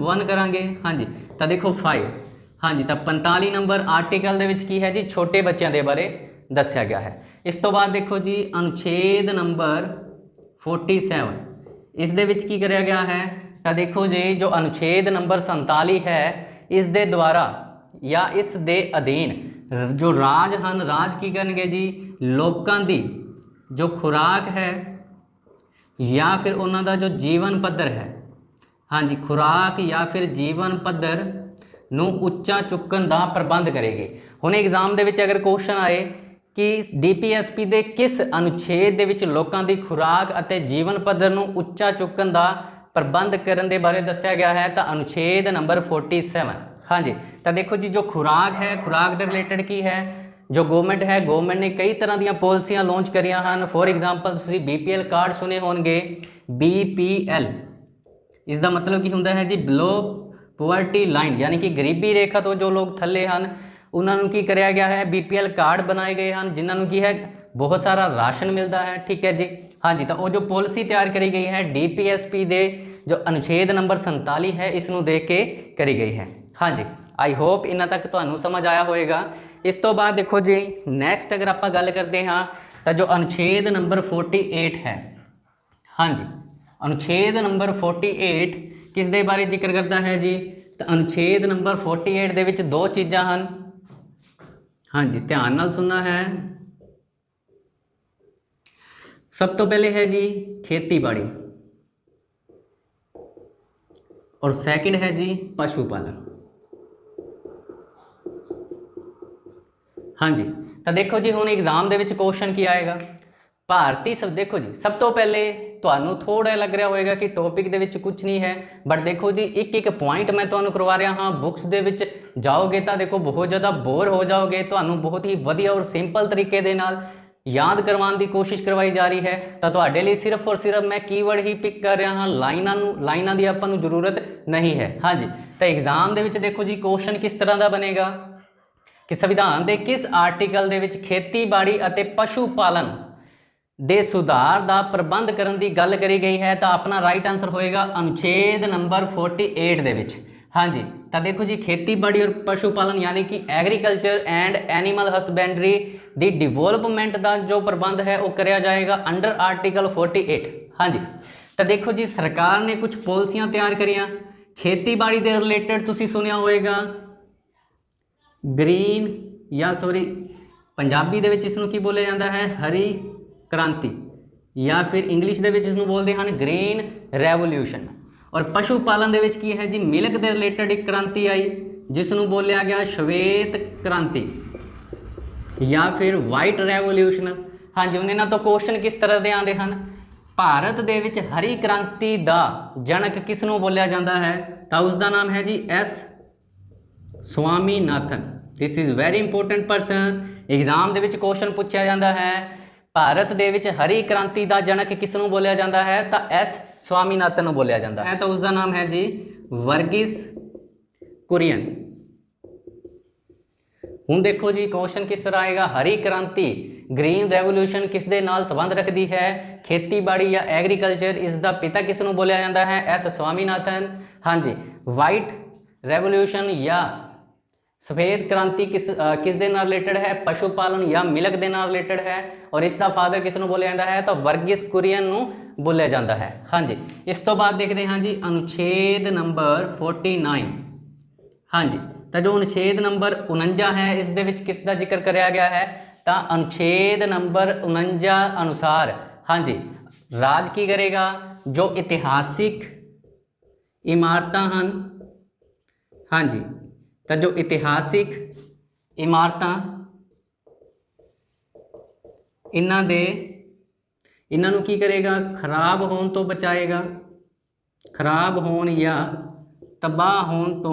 1 ਕਰਾਂਗੇ। ਹਾਂਜੀ, ਤਾਂ ਦੇਖੋ 5। ਹਾਂਜੀ, ਤਾਂ 45 ਨੰਬਰ ਆਰਟੀਕਲ ਦੇ ਵਿੱਚ ਕੀ ਹੈ ਜੀ? ਛੋਟੇ ਬੱਚਿਆਂ ਦੇ ਬਾਰੇ ਦੱਸਿਆ ਗਿਆ ਹੈ। ਇਸ ਤੋਂ ਬਾਅਦ ਦੇਖੋ ਜੀ ਅਨੁਛੇਦ ਨੰਬਰ 47, ਇਸ ਦੇ ਵਿੱਚ ਕੀ ਕਰਿਆ ਗਿਆ ਹੈ? ਤਾਂ ਦੇਖੋ ਜੀ ਜੋ ਅਨੁਛੇਦ ਨੰਬਰ 47 ਹੈ ਇਸ ਦੇ ਦੁਆਰਾ ਜਾਂ ਇਸ ਦੇ ਅਧੀਨ जो राज ਹਨ ਰਾਜ ਕੀ ਕਰਨਗੇ ਜੀ ਲੋਕਾਂ ਦੀ ਜੋ ਖੁਰਾਕ ਹੈ ਜਾਂ ਫਿਰ ਉਹਨਾਂ ਦਾ ਜੋ ਜੀਵਨ ਪੱਧਰ ਹੈ ਹਾਂਜੀ ਖੁਰਾਕ ਜਾਂ ਫਿਰ ਜੀਵਨ ਪੱਧਰ ਨੂੰ ਉੱਚਾ ਚੁੱਕਣ ਦਾ ਪ੍ਰਬੰਧ ਕਰੇਗੀ। ਹੁਣ ਐਗਜ਼ਾਮ ਦੇ ਵਿੱਚ ਅਗਰ ਕੁਐਸਚਨ ਆਏ कि DPSP ਦੇ ਕਿਸ ਅਨੁਛੇਦ ਦੇ ਵਿੱਚ ਲੋਕਾਂ ਦੀ ਖੁਰਾਕ ਅਤੇ ਜੀਵਨ ਪੱਧਰ ਨੂੰ ਉੱਚਾ ਚੁੱਕਣ ਦਾ ਪ੍ਰਬੰਧ ਕਰਨ ਦੇ ਬਾਰੇ ਦੱਸਿਆ ਗਿਆ ਹੈ ਤਾਂ ਅਨੁਛੇਦ ਨੰਬਰ 47। ਹਾਂਜੀ ਤਾਂ ਦੇਖੋ ਜੀ ਜੋ ਖੁਰਾਕ ਹੈ ਖੁਰਾਕ ਦੇ ਰਿਲੇਟਡ ਕੀ ਹੈ ਜੋ ਗਵਰਨਮੈਂਟ ਹੈ ਗਵਰਨਮੈਂਟ ਨੇ ਕਈ ਤਰ੍ਹਾਂ ਦੀਆਂ ਪਾਲਿਸੀਆਂ ਲਾਂਚ ਕਰੀਆਂ ਹਨ। ਫੋਰ ਐਗਜ਼ਾਮਪਲ ਤੁਸੀਂ BPL ਕਾਰਡ ਸੁਣੇ ਹੋਣਗੇ BPL ਇਸ ਦਾ ਮਤਲਬ ਕੀ ਹੁੰਦਾ ਹੈ ਜੀ ਬਿਲੋ ਪੋਵਰਟੀ ਲਾਈਨ यानी कि ਗਰੀਬੀ ਰੇਖਾ ਤੋਂ ਜੋ ਲੋਕ ਥੱਲੇ ਹਨ ਉਹਨਾਂ ਨੂੰ ਕੀ ਕਰਿਆ ਗਿਆ ਹੈ BPL ਕਾਰਡ ਬਣਾਏ ਗਏ ਹਨ ਜਿਨ੍ਹਾਂ ਨੂੰ ਕੀ ਹੈ ਬਹੁਤ ਸਾਰਾ ਰਾਸ਼ਨ ਮਿਲਦਾ ਹੈ। ਠੀਕ ਹੈ ਜੀ ਹਾਂਜੀ ਤਾਂ ਉਹ ਜੋ ਪਾਲਿਸੀ ਤਿਆਰ ਕਰੀ ਗਈ ਹੈ DPSP ਦੇ ਜੋ ਅਨੁਛੇਦ ਨੰਬਰ 47 ਹੈ ਇਸ ਨੂੰ ਦੇਖ ਕੇ ਕਰੀ ਗਈ ਹੈ। ਹਾਂਜੀ ਆਈ ਹੋਪ ਇਹਨਾਂ ਤੱਕ ਤੁਹਾਨੂੰ ਸਮਝ ਆਇਆ ਹੋਵੇਗਾ। ਇਸ ਤੋਂ ਬਾਅਦ ਦੇਖੋ ਜੀ ਨੈਕਸਟ ਅਗਰ ਆਪਾਂ ਗੱਲ ਕਰਦੇ ਹਾਂ ਤਾਂ ਜੋ ਅਨੁਛੇਦ ਨੰਬਰ 48 ਹੈ ਹਾਂਜੀ ਅਨੁਛੇਦ ਨੰਬਰ 48 ਕਿਸ ਦੇ ਬਾਰੇ ਜ਼ਿਕਰ ਕਰਦਾ ਹੈ ਜੀ ਤਾਂ ਅਨੁਛੇਦ ਨੰਬਰ 48 ਦੇ ਵਿੱਚ ਦੋ ਚੀਜ਼ਾਂ ਹਨ ਹਾਂਜੀ ध्यान नाल सुनना है। सब तो पहले है जी खेतीबाड़ी और सेकंड है जी पशुपालन। हाँ जी तो देखो जी हुण एग्जाम दे विच क्वेश्चन की आएगा ਭਾਰਤੀ सब देखो जी सब तो पहले ਤੁਹਾਨੂੰ ਥੋੜਾ ਲੱਗ ਰਿਹਾ ਹੋਵੇਗਾ ਕਿ ਟੌਪਿਕ ਦੇ ਵਿੱਚ ਕੁਝ ਨਹੀਂ ਹੈ ਬਟ ਦੇਖੋ ਜੀ ਇੱਕ ਇੱਕ ਪੁਆਇੰਟ ਮੈਂ ਤੁਹਾਨੂੰ ਕਰਵਾ ਰਿਹਾ ਹਾਂ। ਬੁੱਕਸ ਦੇ ਵਿੱਚ ਜਾਓਗੇ ਤਾਂ ਦੇਖੋ ਬਹੁਤ ਜ਼ਿਆਦਾ ਬੋਰ ਹੋ ਜਾਓਗੇ। ਤੁਹਾਨੂੰ ਬਹੁਤ ਹੀ ਵਧੀਆ ਔਰ ਸਿੰਪਲ ਤਰੀਕੇ ਦੇ ਨਾਲ ਯਾਦ ਕਰਵਾਉਣ ਦੀ ਕੋਸ਼ਿਸ਼ ਕਰਵਾਈ ਜਾ ਰਹੀ ਹੈ ਤਾਂ ਤੁਹਾਡੇ ਲਈ ਸਿਰਫ ਔਰ ਸਿਰਫ ਮੈਂ ਕੀਵਰਡ ਹੀ ਪਿਕ ਕਰ ਰਿਹਾ ਹਾਂ। ਲਾਈਨਾਂ ਦੀ ਆਪਾਂ ਨੂੰ ਜ਼ਰੂਰਤ ਨਹੀਂ ਹੈ। ਹਾਂਜੀ ਤਾਂ ਐਗਜ਼ਾਮ ਦੇ ਵਿੱਚ ਦੇਖੋ ਜੀ ਕੁਐਸਚਨ ਕਿਸ ਤਰ੍ਹਾਂ ਦਾ ਬਣੇਗਾ ਕਿ ਸੰਵਿਧਾਨ ਦੇ ਕਿਸ ਆਰਟੀਕਲ ਦੇ ਵਿੱਚ ਖੇਤੀਬਾੜੀ ਅਤੇ ਪਸ਼ੂ ਪਾਲਨ ਦੇ ਸੁਧਾਰ ਦਾ ਪ੍ਰਬੰਧ ਕਰਨ ਦੀ ਗੱਲ ਕਰੀ ਗਈ ਹੈ ਤਾਂ ਆਪਣਾ ਰਾਈਟ ਆਨਸਰ ਹੋਏਗਾ ਅਨੁਛੇਦ ਨੰਬਰ 48 ਦੇ ਵਿੱਚ। ਹਾਂਜੀ ਤਾਂ ਦੇਖੋ ਜੀ ਖੇਤੀਬਾੜੀ ਔਰ ਪਸ਼ੂ ਪਾਲਨ यानी कि agriculture and animal husbandry the development ਦਾ ਜੋ ਪ੍ਰਬੰਧ ਹੈ ਉਹ ਕਰਿਆ ਜਾਏਗਾ ਅੰਡਰ ਆਰਟੀਕਲ 48। ਹਾਂਜੀ ਤਾਂ ਦੇਖੋ ਜੀ ਸਰਕਾਰ ਨੇ ਕੁਝ ਪਾਲਿਸੀਆਂ ਤਿਆਰ ਕਰੀਆਂ ਖੇਤੀਬਾੜੀ ਦੇ ਰਿਲੇਟਡ ਤੁਸੀਂ ਸੁਣਿਆ ਹੋਵੇਗਾ ਗ੍ਰੀਨ ਜਾਂ ਸੌਰੀ ਪੰਜਾਬੀ ਦੇ ਵਿੱਚ ਇਸ ਨੂੰ ਕੀ ਬੋਲਿਆ ਜਾਂਦਾ ਹੈ ਹਰੀ क्रांति या फिर इंग्लिश ਦੇ ਵਿੱਚ ਇਸ ਨੂੰ ਬੋਲਦੇ ਹਨ ग्रीन रेवोल्यूशन। और पशु पालन ਦੇ ਵਿੱਚ ਕੀ ਹੈ ਜੀ ਮਿਲਕ ਦੇ ਰਿਲੇਟਡ ਇੱਕ ਕ੍ਰਾਂਤੀ ਆਈ ਜਿਸ ਨੂੰ ਬੋਲਿਆ ਗਿਆ ਸ਼ਵੇਤ ਕ੍ਰਾਂਤੀ ਜਾਂ ਫਿਰ ਵਾਈਟ ਰੈਵੋਲੂਸ਼ਨ। ਹਾਂਜੀ ਹੁਣ ਇਹਨਾਂ ਤੋਂ ਕੁਐਸਚਨ ਕਿਸ ਤਰ੍ਹਾਂ ਦੇ ਆਉਂਦੇ ਹਨ ਭਾਰਤ ਦੇ ਵਿੱਚ ਹਰੀ ਕ੍ਰਾਂਤੀ ਦਾ ਜਨਕ ਕਿਸ ਨੂੰ ਬੋਲਿਆ ਜਾਂਦਾ ਹੈ ਤਾਂ ਉਸ ਦਾ ਨਾਮ ਹੈ ਜੀ S Swaminathan. This is very important person exam ਦੇ ਵਿੱਚ ਕੁਐਸਚਨ ਪੁੱਛਿਆ ਜਾਂਦਾ ਹੈ ਭਾਰਤ ਦੇ ਵਿੱਚ ਹਰੀ ਕ੍ਰਾਂਤੀ ਦਾ ਜਨਕ ਕਿਸ ਨੂੰ ਬੋਲਿਆ ਜਾਂਦਾ ਹੈ ਤਾਂ S ਸਵਾਮੀਨਾਥਨ ਨੂੰ ਬੋਲਿਆ ਜਾਂਦਾ ਹੈ ਤਾਂ ਉਸ ਦਾ ਨਾਮ ਹੈ ਜੀ ਵਰਗਿਸ ਕੁਰੀਅਨ। ਹੁਣ ਦੇਖੋ ਜੀ ਕੁਐਸਚਨ ਕਿਸ ਤਰ੍ਹਾਂ ਆਏਗਾ ਹਰੀ ਕ੍ਰਾਂਤੀ ਗ੍ਰੀਨ ਰੈਵੋਲੂਸ਼ਨ ਕਿਸ ਦੇ ਨਾਲ ਸੰਬੰਧ ਰੱਖਦੀ ਹੈ ਖੇਤੀਬਾੜੀ ਜਾਂ ਐਗਰੀਕਲਚਰ ਇਸ ਦਾ ਪਿਤਾ ਕਿਸ ਨੂੰ ਬੋਲਿਆ ਜਾਂਦਾ ਹੈ S ਸਵਾਮੀਨਾਥਨ। ਹਾਂਜੀ ਵਾਈਟ ਰੈਵੋਲੂਸ਼ਨ ਜਾਂ सफ़ेद क्रांति किस दे नाल रिलेटेड है पशु पालन या मिल्क दे नाल रिलेटेड है और इसका फादर किस नूं बोलिया जाता है तो वर्गीस कुरियन नूं बोलिया जाता है। हाँ जी इस तो बाद देखते हैं जी अनुच्छेद नंबर 49। हाँ जी तो जो अनुच्छेद नंबर 49 है इस दे विच किस दा जिक्र कराया गया है तो अनुच्छेद नंबर 49 अनुसार हाँ जी राज की करेगा जो इतिहासिक इमारतां हैं हाँ जी तो जो इतिहासिक इमारतां इन्हां नूं की करेगा खराब होने तो बचाएगा खराब होने या तबाह होने तो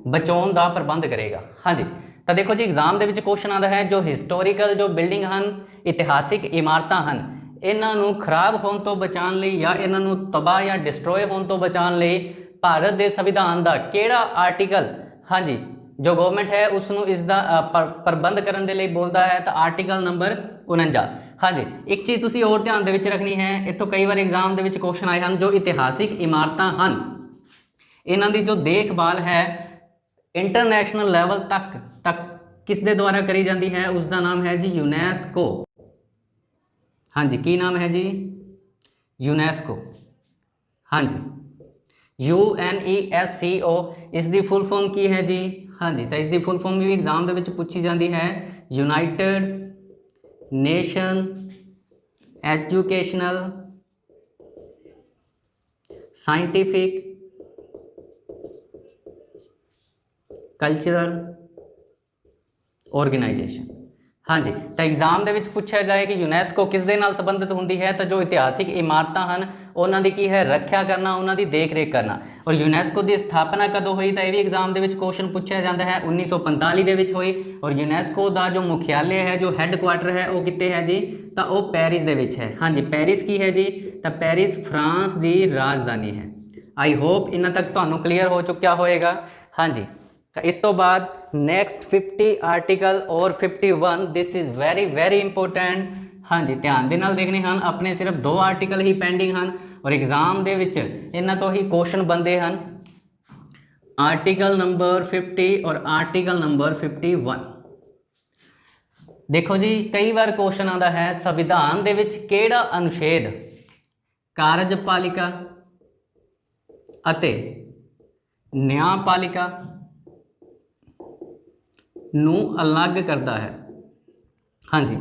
बचाने का प्रबंध करेगा। हाँ जी तो देखो जी एग्जाम के क्वेश्चन आता है जो हिस्टोरिकल जो बिल्डिंग हैं इतिहासिक इमारतां हैं इन्हां नूं खराब होने तो बचाने लई या इन्हां नूं तबाह या डिस्ट्रॉय होने तो बचाने लई भारत के संविधान का किहड़ा आर्टिकल हाँ जी जो गवर्नमेंट है उसनों इसका प्रबंध करने के लिए बोलता है तो आर्टिकल नंबर 49। हाँ जी एक चीज़ तुसी और ध्यान दे विच रखनी है इतों कई बार एग्जाम के क्वेश्चन आए हैं जो इतिहासिक इमारतां हैं इन्हां दी जो देखभाल है इंटरनेशनल लैवल तक किस दे द्वारा करी जाती है उसका नाम है जी यूनेस्को। हाँ जी की नाम है जी यूनेस्को। हाँ जी UNESCO इसकी फुल फॉर्म की है जी हाँ जी, तो इसकी फुल फॉर्म भी एग्जाम ਦੇ ਵਿੱਚ ਪੁੱਛੀ ਜਾਂਦੀ ਹੈ, united nation educational scientific cultural organisation. हाँ जी, तो एग्जाम ਦੇ ਵਿੱਚ ਪੁੱਛਿਆ ਜਾਏ ਕਿ ਯੂਨੈਸਕੋ ਕਿਸ ਦੇ ਨਾਲ ਸੰਬੰਧਿਤ ਹੁੰਦੀ ਹੈ, ਤਾਂ ਜੋ ਇਤਿਹਾਸਿਕ ਇਮਾਰਤਾਂ ਹਨ ਉਹਨਾਂ ਦੀ ਕੀ ਹੈ ਰੱਖਿਆ ਕਰਨਾ, ਉਹਨਾਂ ਦੀ ਦੇਖ ਰੇਖ ਕਰਨਾ। ਔਰ ਯੂਨੈਸਕੋ ਦੀ ਸਥਾਪਨਾ ਕਦੋਂ ਹੋਈ, ਤਾਂ ਇਹ ਵੀ एग्जाम ਦੇ ਵਿੱਚ ਕੁਐਸਚਨ ਪੁੱਛਿਆ ਜਾਂਦਾ ਹੈ, 1945 ਦੇ ਵਿੱਚ ਹੋਈ। ਔਰ ਯੂਨੈਸਕੋ ਦਾ ਜੋ ਮੁਖਿਆਲੇ ਹੈ, ਜੋ ਹੈੱਡਕੁਆਟਰ ਹੈ, ਉਹ ਕਿੱਥੇ ਹੈ ਜੀ, ਤਾਂ ਉਹ ਪੈਰਿਸ ਦੇ ਵਿੱਚ ਹੈ। हाँ जी, ਪੈਰਿਸ ਕੀ ਹੈ ਜੀ, ਤਾਂ ਪੈਰਿਸ ਫਰਾਂਸ ਦੀ ਰਾਜਧਾਨੀ ਹੈ। आई होप इन्ना तक ਤੁਹਾਨੂੰ क्लीयर हो चुका होएगा। हाँ जी, तो इस तो बाद नैक्सट 50 आर्टिकल और 51 दिस इज़ वेरी इंपोर्टेंट। हाँ जी, ध्यान ਦੇ ਨਾਲ देखने हैं, अपने सिर्फ 2 आर्टिकल ही पेंडिंग हैं और एग्जाम ਦੇ ਵਿੱਚ ਇਹਨਾਂ ਤੋਂ ਹੀ क्वेश्चन बनते हैं। आर्टिकल नंबर 50 और आर्टिकल नंबर 51। देखो जी, कई बार क्वेश्चन आता है संविधान ਦੇ ਵਿੱਚ ਕਿਹੜਾ अनुच्छेद कार्यपालिका ਅਤੇ ਨਿਆਂਪਾਲਿਕਾ ਨੂੰ ਅਲੱਗ ਕਰਦਾ ਹੈ। हाँ जी,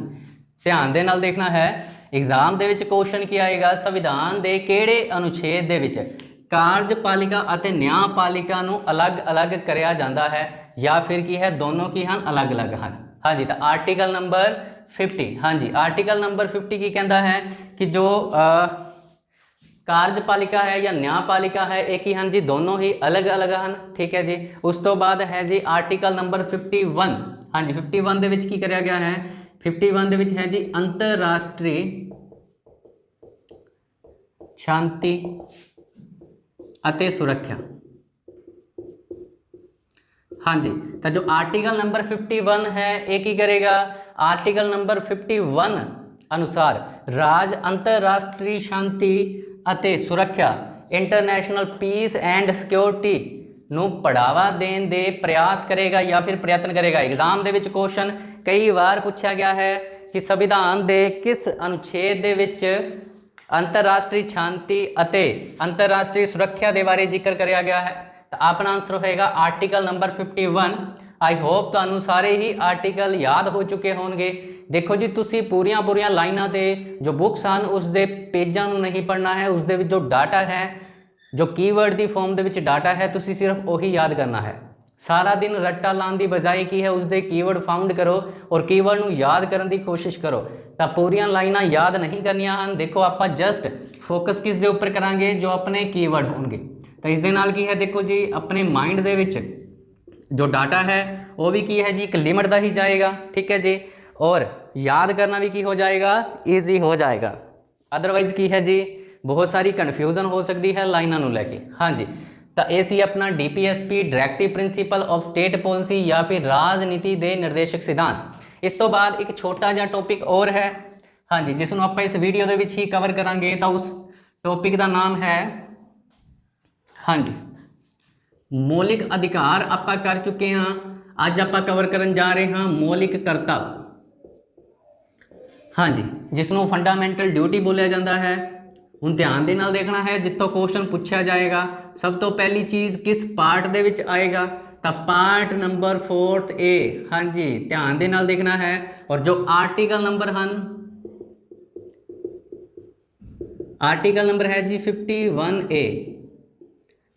ध्यान ਦੇ ਨਾਲ देखना है, एग्जाम ਦੇ ਵਿੱਚ क्वेश्चन ਕੀ ਆਏਗਾ, संविधान ਦੇ ਕਿਹੜੇ अनुच्छेद ਦੇ ਵਿੱਚ कार्यपालिका ਅਤੇ ਨਿਆਂਪਾਲਿਕਾ ਨੂੰ ਅਲੱਗ-ਅਲੱਗ ਕਰਿਆ ਜਾਂਦਾ ਹੈ, ਜਾਂ ਫਿਰ ਕੀ ਹੈ ਦੋਨੋਂ ਕੀ ਹਨ ਅਲੱਗ-ਅਲੱਗ ਹਨ। हाँ जी, तो आर्टिकल नंबर 50। हाँ जी, आर्टिकल नंबर 50 की कहता है कि जो कार्यपालिका है या न्यायपालिका है एक ही हैं जी, दोनों ही अलग अलग हैं। ठीक है जी, उस तो बाद है जी आर्टिकल नंबर 51। हाँ जी, 51 ਦੇ ਵਿੱਚ ਕੀ ਕਰਿਆ ਗਿਆ है, 51 ਦੇ ਵਿੱਚ है जी अंतरराष्ट्रीय शांति ਅਤੇ सुरक्षा। हाँ जी, तो जो आर्टिकल नंबर 51 है एक ही करेगा, आर्टिकल नंबर 51 अनुसार राज अंतरराष्ट्रीय शांति ਅਤੇ सुरक्षा इंटरनेशनल पीस एंड सिक्योरिटी ਨੂੰ बढ़ावा देने ਦੇ प्रयास करेगा या फिर प्रयत्न करेगा। एग्जाम ਦੇ ਵਿੱਚ क्वेश्चन कई बार पूछा गया है कि संविधान ਦੇ किस अनुच्छेद ਦੇ ਵਿੱਚ अंतरराष्ट्रीय शांति ਅਤੇ अंतरराष्ट्रीय सुरक्षा ਦੇ बारे जिक्र करा गया है, तो अपना आंसर होएगा आर्टिकल नंबर 51। आई होप ਤੁਹਾਨੂੰ ਸਾਰੇ ਹੀ आर्टिकल याद हो चुके होंगे। देखो जी, तुसी पूरियां लाइनां दे जो बुक्स हैं उसके पेजां नूं नहीं पढ़ना है, उस दे विच जो डाटा है, जो कीवर्ड की फॉर्म दे विच डाटा है, तुसी सिर्फ वही याद करना है। सारा दिन रट्टा लाने की बजाय की है उसके कीवर्ड फाउंड करो और कीवर्ड नूं याद करने की कोशिश करो। तो पूरियां लाइनां याद नहीं करनियां हैं। देखो आप जस्ट फोकस किस दे उपर करांगे, जो अपने कीवर्ड होंगे। तो इस दे नाल की है, देखो जी अपने माइंड दे विच जो डाटा है वो भी की है जी एक लिमिट का ही जाएगा। ठीक है जी, और याद करना भी की हो जाएगा, ईजी हो जाएगा। अदरवाइज की है जी बहुत सारी कन्फ्यूजन हो सकती है लाइनों को लैके। हाँ जी, तो ये सी अपना DPSP directive principal of state policy या फिर राजनीति के निर्देशक सिद्धांत। इस तो बाद एक छोटा जहा टॉपिक और है, हाँ जी, जिसनों आप इस वीडियो के ही कवर करांगे। तो उस टॉपिक का नाम है, हाँ जी, मौलिक अधिकार। आप कर चुके हाँ, अज आप कवर करन जा रहे हाँ मौलिक कर्तव्य। हाँ जी, जिसनों फंडामेंटल ड्यूटी बोलिया जाता है। हुण ध्यान दे नाल देखना है, जितों क्वेश्चन पूछा जाएगा सब तो पहली चीज़ किस पार्ट दे विच आएगा, तो पार्ट नंबर 4 ए। हाँ जी, ध्यान दे नाल देखना है। और जो आर्टिकल नंबर हैं, आर्टिकल नंबर है जी 51A।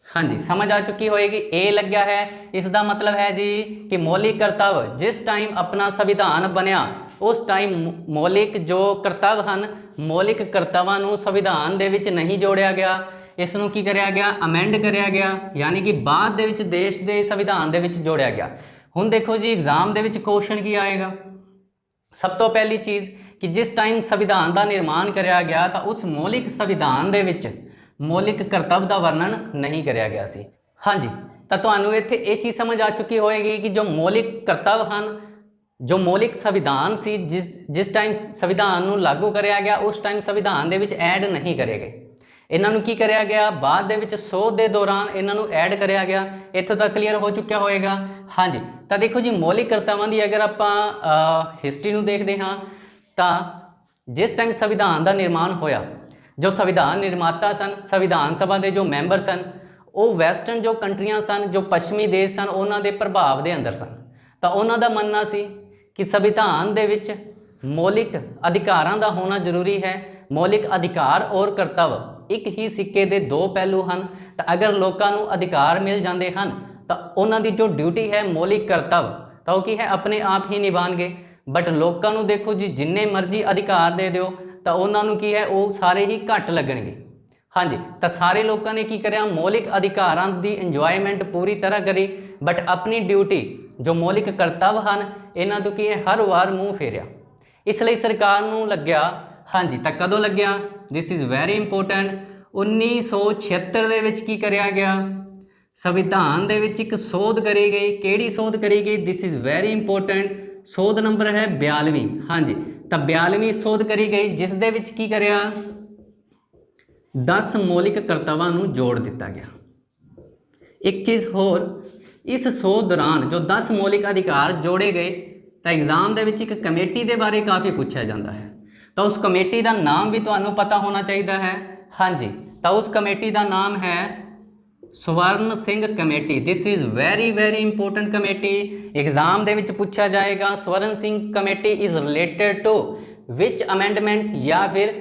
हाँ जी, समझ आ चुकी होएगी। ए लग गया है, इसका मतलब है जी कि मौलिक कर्तव्य जिस टाइम अपना संविधान बनया उस टाइम मौलिक जो कर्तव्य हैं, मौलिक कर्तव्यों को संविधान दे विच नहीं जोड़िया गया, इसनों की कराया गया, अमेंड कराया गया, यानी कि बाद दे विच देश के संविधान दे विच जोड़िया गया। हुण देखो जी एग्जाम दे विच क्वेश्चन की आएगा, सब तो पहली चीज़ कि जिस टाइम संविधान का निर्माण कराया गया तो उस मौलिक संविधान दे विच मौलिक कर्तव्य का वर्णन नहीं कराया गया सी। हाँ जी, तो तुहानूं इत्थे ये चीज़ समझ आ चुकी होएगी कि जो मौलिक कर्तव्य हैं, जो मौलिक संविधान सी, जिस टाइम संविधान नूं लागू कराया गया उस टाइम संविधान दे विच ऐड नहीं करे गए। इन्हां नूं की कराया गया, बाद दे विच सोध के दौरान इन्हां नूं ऐड कराया गया। इत्थों तक क्लीयर हो चुका होएगा। हाँ जी, तो देखो जी मौलिक कर्तव्यों की अगर आप हिस्टरी नूं देखते हाँ, तो जिस टाइम संविधान का निर्माण होया, जो संविधान निर्माता सन, संविधान सभा के जो मैंबर सन, ਉਹ ਵੈਸਟਰਨ ਜੋ ਕੰਟਰੀਆਂ ਸਨ, ਜੋ ਪੱਛਮੀ ਦੇਸ਼ ਸਨ, ਉਹਨਾਂ ਦੇ ਪ੍ਰਭਾਵ ਦੇ ਅੰਦਰ ਸਨ। ਤਾਂ ਉਹਨਾਂ ਦਾ ਮੰਨਣਾ ਸੀ ਕਿ ਸੰਵਿਧਾਨ ਦੇ ਵਿੱਚ ਮੌਲਿਕ ਅਧਿਕਾਰਾਂ ਦਾ ਹੋਣਾ ਜ਼ਰੂਰੀ ਹੈ। ਮੌਲਿਕ ਅਧਿਕਾਰ ਔਰ ਕਰਤੱਵ ਇੱਕ ਹੀ ਸਿੱਕੇ ਦੇ ਦੋ ਪਹਿਲੂ ਹਨ। ਤਾਂ ਅਗਰ ਲੋਕਾਂ ਨੂੰ ਅਧਿਕਾਰ ਮਿਲ ਜਾਂਦੇ ਹਨ ਤਾਂ ਉਹਨਾਂ ਦੀ ਜੋ ਡਿਊਟੀ ਹੈ, ਮੌਲਿਕ ਕਰਤੱਵ, ਤਾਂ ਉਹ ਕੀ ਹੈ, ਆਪਣੇ ਆਪ ਹੀ ਨਿਭਾਉਣਗੇ। ਬਟ ਲੋਕਾਂ ਨੂੰ ਦੇਖੋ ਜੀ, ਜਿੰਨੇ ਮਰਜ਼ੀ ਅਧਿਕਾਰ ਦੇ ਦਿਓ ਤਾਂ ਉਹਨਾਂ ਨੂੰ ਕੀ ਹੈ, ਉਹ ਸਾਰੇ ਹੀ ਘੱਟ ਲੱਗਣਗੇ। ਹਾਂਜੀ, ਤਾਂ ਸਾਰੇ ਲੋਕਾਂ ਨੇ ਕੀ ਕਰਿਆ, ਮੌਲਿਕ ਅਧਿਕਾਰਾਂ ਦੀ ਇੰਜੋਇਮੈਂਟ ਪੂਰੀ ਤਰ੍ਹਾਂ ਕਰੀ, ਬਟ ਆਪਣੀ ਡਿਊਟੀ ਜੋ ਮੌਲਿਕ ਕਰਤੱਵ ਹਨ ਇਹਨਾਂ ਤੋਂ ਕੀ ਹੈ, ਹਰ ਵਾਰ ਮੂੰਹ ਫੇਰਿਆ। ਇਸ ਲਈ ਸਰਕਾਰ ਨੂੰ ਲੱਗਿਆ, ਹਾਂਜੀ, ਤਾਂ ਕਦੋਂ ਲੱਗਿਆ, ਦਿਸ ਇਜ਼ ਵੈਰੀ ਇੰਪੋਰਟੈਂਟ, 1976 ਦੇ ਵਿੱਚ ਕੀ ਕਰਿਆ ਗਿਆ, ਸੰਵਿਧਾਨ ਦੇ ਵਿੱਚ ਇੱਕ ਸੋਧ ਕਰੀ ਗਈ। ਕਿਹੜੀ ਸੋਧ ਕਰੀ ਗਈ, ਦਿਸ ਇਜ਼ ਵੈਰੀ ਇੰਪੋਰਟੈਂਟ, ਸੋਧ ਨੰਬਰ ਹੈ 42। ਹਾਂਜੀ, ਤਾਂ 42ਵੀਂ ਸੋਧ ਕਰੀ ਗਈ, ਜਿਸ ਦੇ ਵਿੱਚ ਕੀ ਕਰਿਆ, 10 ਮੌਲਿਕ ਕਰਤੱਵਾਂ ਨੂੰ ਜੋੜ ਦਿੱਤਾ ਗਿਆ। ਇੱਕ ਚੀਜ਼ ਹੋਰ, ਇਸ ਸੋਧ ਦੌਰਾਨ ਜੋ 10 ਮੌਲਿਕ ਅਧਿਕਾਰ ਜੋੜੇ ਗਏ ਤਾਂ ਐਗਜ਼ਾਮ ਦੇ ਵਿੱਚ ਇੱਕ ਕਮੇਟੀ ਦੇ ਬਾਰੇ ਕਾਫੀ ਪੁੱਛਿਆ ਜਾਂਦਾ ਹੈ। ਤਾਂ ਉਸ ਕਮੇਟੀ ਦਾ ਨਾਮ ਵੀ ਤੁਹਾਨੂੰ ਪਤਾ ਹੋਣਾ ਚਾਹੀਦਾ ਹੈ। ਹਾਂਜੀ, ਤਾਂ ਉਸ ਕਮੇਟੀ ਦਾ ਨਾਮ ਹੈ Swaran Singh committee. This is very very important committee, exam ਦੇ ਵਿੱਚ ਪੁੱਛਿਆ ਜਾਏਗਾ। Swaran Singh committee is related to ਵਿਚ ਅਮੈਂਡਮੈਂਟ ਜਾਂ ਫਿਰ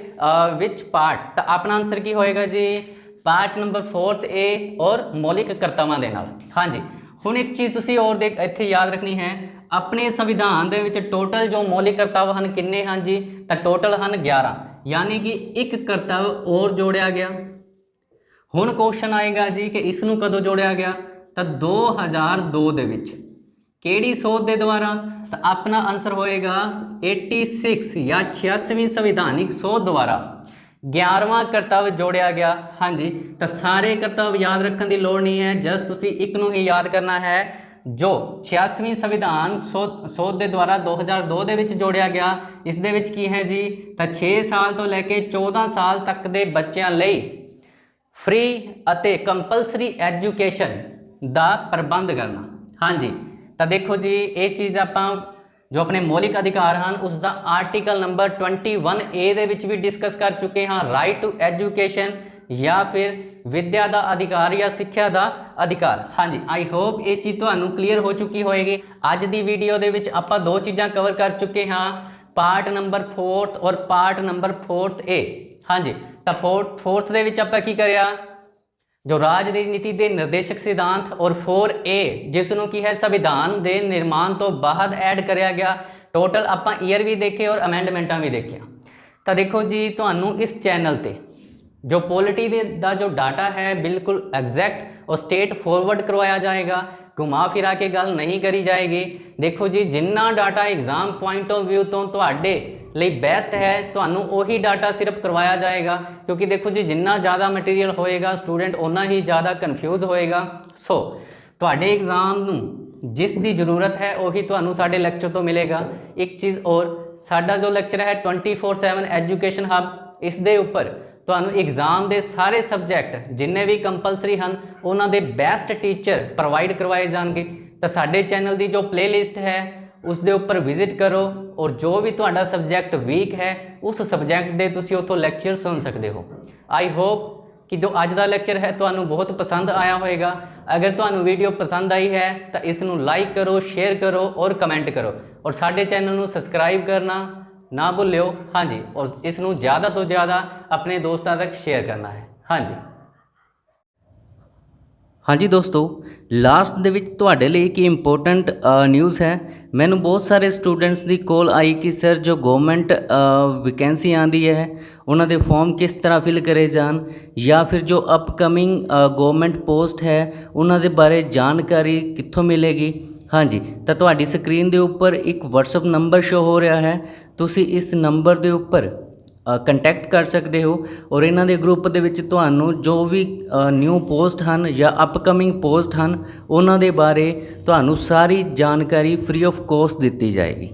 ਵਿਚ ਪਾਰਟ। ਤਾਂ ਆਪਣਾ ਆਨਸਰ ਕੀ ਹੋਏਗਾ ਜੀ, ਪਾਰਟ ਨੰਬਰ 4 ਏ ਔਰ ਮੌਲਿਕ ਕਰਤੱਵਾਂ ਦੇ ਨਾਲ। ਹਾਂਜੀ, ਹੁਣ ਇੱਕ ਚੀਜ਼ ਤੁਸੀਂ ਹੋਰ ਇੱਥੇ ਯਾਦ ਰੱਖਣੀ ਹੈ, ਆਪਣੇ ਸੰਵਿਧਾਨ ਦੇ ਵਿੱਚ ਟੋਟਲ ਜੋ ਮੌਲਿਕ ਕਰਤੱਵ ਹਨ ਕਿੰਨੇ ਹਨ ਜੀ, ਤਾਂ ਟੋਟਲ ਹਨ 11, ਯਾਨੀ ਕਿ ਇੱਕ ਕਰਤੱਵ ਹੋਰ ਜੋੜਿਆ ਗਿਆ। ਹੁਣ ਕੁਐਸਚਨ ਆਏਗਾ ਜੀ ਕਿ ਇਸ ਨੂੰ ਕਦੋਂ ਜੋੜਿਆ ਗਿਆ, ਤਾਂ 2002 ਦੇ ਵਿੱਚ। ਕਿਹੜੀ ਸੋਧ ਦੇ ਦੁਆਰਾ, ਤਾਂ ਆਪਣਾ ਆਨਸਰ ਹੋਏਗਾ 86 ਜਾਂ 86ਵੀਂ ਸੰਵਿਧਾਨਿਕ ਸੋਧ ਦੁਆਰਾ 11ਵਾਂ ਕਰਤੱਵ ਜੋੜਿਆ ਗਿਆ। ਹਾਂਜੀ, ਤਾਂ ਸਾਰੇ ਕਰਤੱਵ ਯਾਦ ਰੱਖਣ ਦੀ ਲੋੜ ਨਹੀਂ ਹੈ, ਜਸਟ ਤੁਸੀਂ ਇੱਕ ਨੂੰ ਹੀ ਯਾਦ ਕਰਨਾ ਹੈ, ਜੋ 86ਵੀਂ ਸੰਵਿਧਾਨ ਸੋਧ ਦੇ ਦੁਆਰਾ 2002 ਦੇ ਵਿੱਚ ਜੋੜਿਆ ਗਿਆ। ਇਸ ਦੇ ਵਿੱਚ ਕੀ ਹੈ ਜੀ, ਤਾਂ 6 ਸਾਲ ਤੋਂ ਲੈ ਕੇ 14 ਸਾਲ ਤੱਕ ਦੇ ਬੱਚਿਆਂ ਲਈ ਫ੍ਰੀ ਅਤੇ ਕੰਪਲਸਰੀ ਐਜੂਕੇਸ਼ਨ ਦਾ ਪ੍ਰਬੰਧ ਕਰਨਾ। ਹਾਂਜੀ, ਤਾਂ ਦੇਖੋ ਜੀ, ਇਹ ਚੀਜ਼ ਆਪਾਂ ਜੋ ਆਪਣੇ ਮੌਲਿਕ ਅਧਿਕਾਰ ਹਨ ਉਸ ਦਾ ਆਰਟੀਕਲ ਨੰਬਰ 21A ਦੇ ਵਿੱਚ ਵੀ ਡਿਸਕਸ ਕਰ ਚੁੱਕੇ ਹਾਂ, ਰਾਈਟ ਟੂ ਐਜੂਕੇਸ਼ਨ ਜਾਂ ਫਿਰ ਵਿਦਿਆ ਦਾ ਅਧਿਕਾਰ ਜਾਂ ਸਿੱਖਿਆ ਦਾ ਅਧਿਕਾਰ। ਹਾਂਜੀ, ਆਈ ਹੋਪ ਇਹ ਚੀਜ਼ ਤੁਹਾਨੂੰ ਕਲੀਅਰ ਹੋ ਚੁੱਕੀ ਹੋਏਗੀ। ਅੱਜ ਦੀ ਵੀਡੀਓ ਦੇ ਵਿੱਚ ਆਪਾਂ ਦੋ ਚੀਜ਼ਾਂ ਕਵਰ ਕਰ ਚੁੱਕੇ ਹਾਂ, ਪਾਰਟ ਨੰਬਰ 4 ਔਰ ਪਾਰਟ ਨੰਬਰ 4A। ਹਾਂਜੀ, ਤਾਂ 4 ਦੇ ਵਿੱਚ ਆਪਾਂ ਕੀ ਕਰਿਆ, ਜੋ ਰਾਜਨੀਤੀ ਦੇ ਨਿਰਦੇਸ਼ਕ ਸਿਧਾਂਤ ਔਰ 4A ਜਿਸ ਨੂੰ ਕੀ ਹੈ ਸੰਵਿਧਾਨ ਦੇ ਨਿਰਮਾਣ ਤੋਂ ਬਾਅਦ ਐਡ ਕਰਿਆ ਗਿਆ। ਟੋਟਲ ਆਪਾਂ ਈਅਰ ਵੀ ਦੇਖੇ ਔਰ ਅਮੈਂਡਮੈਂਟਾਂ ਵੀ ਦੇਖੀਆਂ। ਤਾਂ ਦੇਖੋ ਜੀ, ਤੁਹਾਨੂੰ ਇਸ ਚੈਨਲ ਤੇ ਜੋ ਪੋਲਿਟੀ ਦਾ ਜੋ ਡਾਟਾ ਹੈ ਬਿਲਕੁਲ ਐਗਜ਼ੈਕਟ ਔਰ ਸਟੇਟ ਫੋਰਵਰਡ ਕਰਵਾਇਆ ਜਾਏਗਾ, ਘੁਮਾ ਫਿਰਾ ਕੇ ਗੱਲ ਨਹੀਂ ਕਰੀ ਜਾਏਗੀ। ਦੇਖੋ ਜੀ, ਜਿੰਨਾ data exam point of view ਤੋਂ ਤੁਹਾਡੇ ਲਈ ਬੈਸਟ ਹੈ ਤੁਹਾਨੂੰ ਉਹੀ ਡਾਟਾ ਸਿਰਫ ਕਰਵਾਇਆ ਜਾਏਗਾ, ਕਿਉਂਕਿ ਦੇਖੋ ਜੀ, ਜਿੰਨਾ ਜ਼ਿਆਦਾ ਮਟੀਰੀਅਲ ਹੋਏਗਾ ਸਟੂਡੈਂਟ ਓਨਾ ਹੀ ਜ਼ਿਆਦਾ ਕਨਫਿਊਜ਼ ਹੋਏਗਾ। ਸੋ ਤੁਹਾਡੇ ਐਗਜ਼ਾਮ ਨੂੰ ਜਿਸ ਦੀ ਜ਼ਰੂਰਤ ਹੈ ਉਹੀ ਤੁਹਾਨੂੰ ਸਾਡੇ ਲੈਕਚਰ ਤੋਂ ਮਿਲੇਗਾ। ਇੱਕ ਚੀਜ਼ ਔਰ, ਸਾਡਾ ਜੋ ਲੈਕਚਰ ਹੈ 24/7 ਐਜੂਕੇਸ਼ਨ ਹੱਬ, ਇਸ ਦੇ ਉੱਪਰ ਤੁਹਾਨੂੰ ਐਗਜ਼ਾਮ ਦੇ ਸਾਰੇ ਸਬਜੈਕਟ ਜਿੰਨੇ ਵੀ ਕੰਪਲਸਰੀ ਹਨ ਉਹਨਾਂ ਦੇ ਬੈਸਟ ਟੀਚਰ ਪ੍ਰੋਵਾਈਡ ਕਰਵਾਏ ਜਾਣਗੇ। ਤਾਂ ਸਾਡੇ ਚੈਨਲ ਦੀ ਜੋ ਪਲੇਲਿਸਟ ਹੈ ਉਸ ਦੇ ਉੱਪਰ ਵਿਜ਼ਿਟ ਕਰੋ ਔਰ ਜੋ ਵੀ ਤੁਹਾਡਾ ਸਬਜੈਕਟ ਵੀਕ ਹੈ ਉਸ ਸਬਜੈਕਟ ਦੇ ਤੁਸੀਂ ਉੱਥੋਂ ਲੈਕਚਰ ਸੁਣ ਸਕਦੇ ਹੋ। ਆਈ ਹੋਪ ਕਿ ਜੋ ਅੱਜ ਦਾ ਲੈਕਚਰ ਹੈ ਤੁਹਾਨੂੰ ਬਹੁਤ ਪਸੰਦ ਆਇਆ ਹੋਵੇਗਾ। ਅਗਰ ਤੁਹਾਨੂੰ ਵੀਡੀਓ ਪਸੰਦ ਆਈ ਹੈ ਤਾਂ ਇਸ ਨੂੰ ਲਾਈਕ ਕਰੋ, ਸ਼ੇਅਰ ਕਰੋ ਔਰ ਕਮੈਂਟ ਕਰੋ ਔਰ ਸਾਡੇ ਚੈਨਲ ਨੂੰ ਸਬਸਕ੍ਰਾਈਬ ਕਰਨਾ ਨਾ ਭੁੱਲਿਓ। ਹਾਂਜੀ, ਔਰ ਇਸ ਨੂੰ ਜ਼ਿਆਦਾ ਤੋਂ ਜ਼ਿਆਦਾ ਆਪਣੇ ਦੋਸਤਾਂ ਤੱਕ ਸ਼ੇਅਰ ਕਰਨਾ ਹੈ। ਹਾਂਜੀ ਦੋਸਤੋ, ਲਾਸਟ ਦੇ ਵਿੱਚ ਤੁਹਾਡੇ ਲਈ ਇੱਕ ਇੰਪੋਰਟੈਂਟ ਨਿਊਜ਼ ਹੈ। ਮੈਨੂੰ ਬਹੁਤ ਸਾਰੇ ਸਟੂਡੈਂਟਸ ਦੀ ਕਾਲ ਆਈ ਕਿ ਸਰ ਜੋ ਗਵਰਨਮੈਂਟ ਵੈਕੈਂਸੀ ਆਂਦੀ ਹੈ ਉਹਨਾਂ ਦੇ ਫਾਰਮ ਕਿਸ ਤਰ੍ਹਾਂ ਫਿਲ ਕਰੇ ਜਾਣ ਜਾਂ ਫਿਰ ਜੋ ਅਪਕਮਿੰਗ ਗਵਰਨਮੈਂਟ ਪੋਸਟ ਹੈ ਉਹਨਾਂ ਦੇ ਬਾਰੇ ਜਾਣਕਾਰੀ ਕਿੱਥੋਂ ਮਿਲੇਗੀ। ਹਾਂਜੀ, ਤਾਂ ਤੁਹਾਡੀ ਸਕਰੀਨ ਦੇ ਉੱਪਰ ਇੱਕ WhatsApp ਨੰਬਰ ਸ਼ੋ ਹੋ ਰਿਹਾ ਹੈ, ਤੁਸੀਂ ਇਸ ਨੰਬਰ ਦੇ ਉੱਪਰ ਕੰਟੈਕਟ ਕਰ ਸਕਦੇ ਹੋ ਔਰ ਇਹਨਾਂ ਦੇ ਗਰੁੱਪ ਦੇ ਵਿੱਚ ਤੁਹਾਨੂੰ ਜੋ ਵੀ ਨਿਊ ਪੋਸਟ ਹਨ ਜਾਂ ਅਪਕਮਿੰਗ ਪੋਸਟ ਹਨ ਉਹਨਾਂ ਦੇ ਬਾਰੇ ਤੁਹਾਨੂੰ ਸਾਰੀ ਜਾਣਕਾਰੀ ਫ੍ਰੀ ਆਫ ਕੋਸਟ ਦਿੱਤੀ ਜਾਏਗੀ।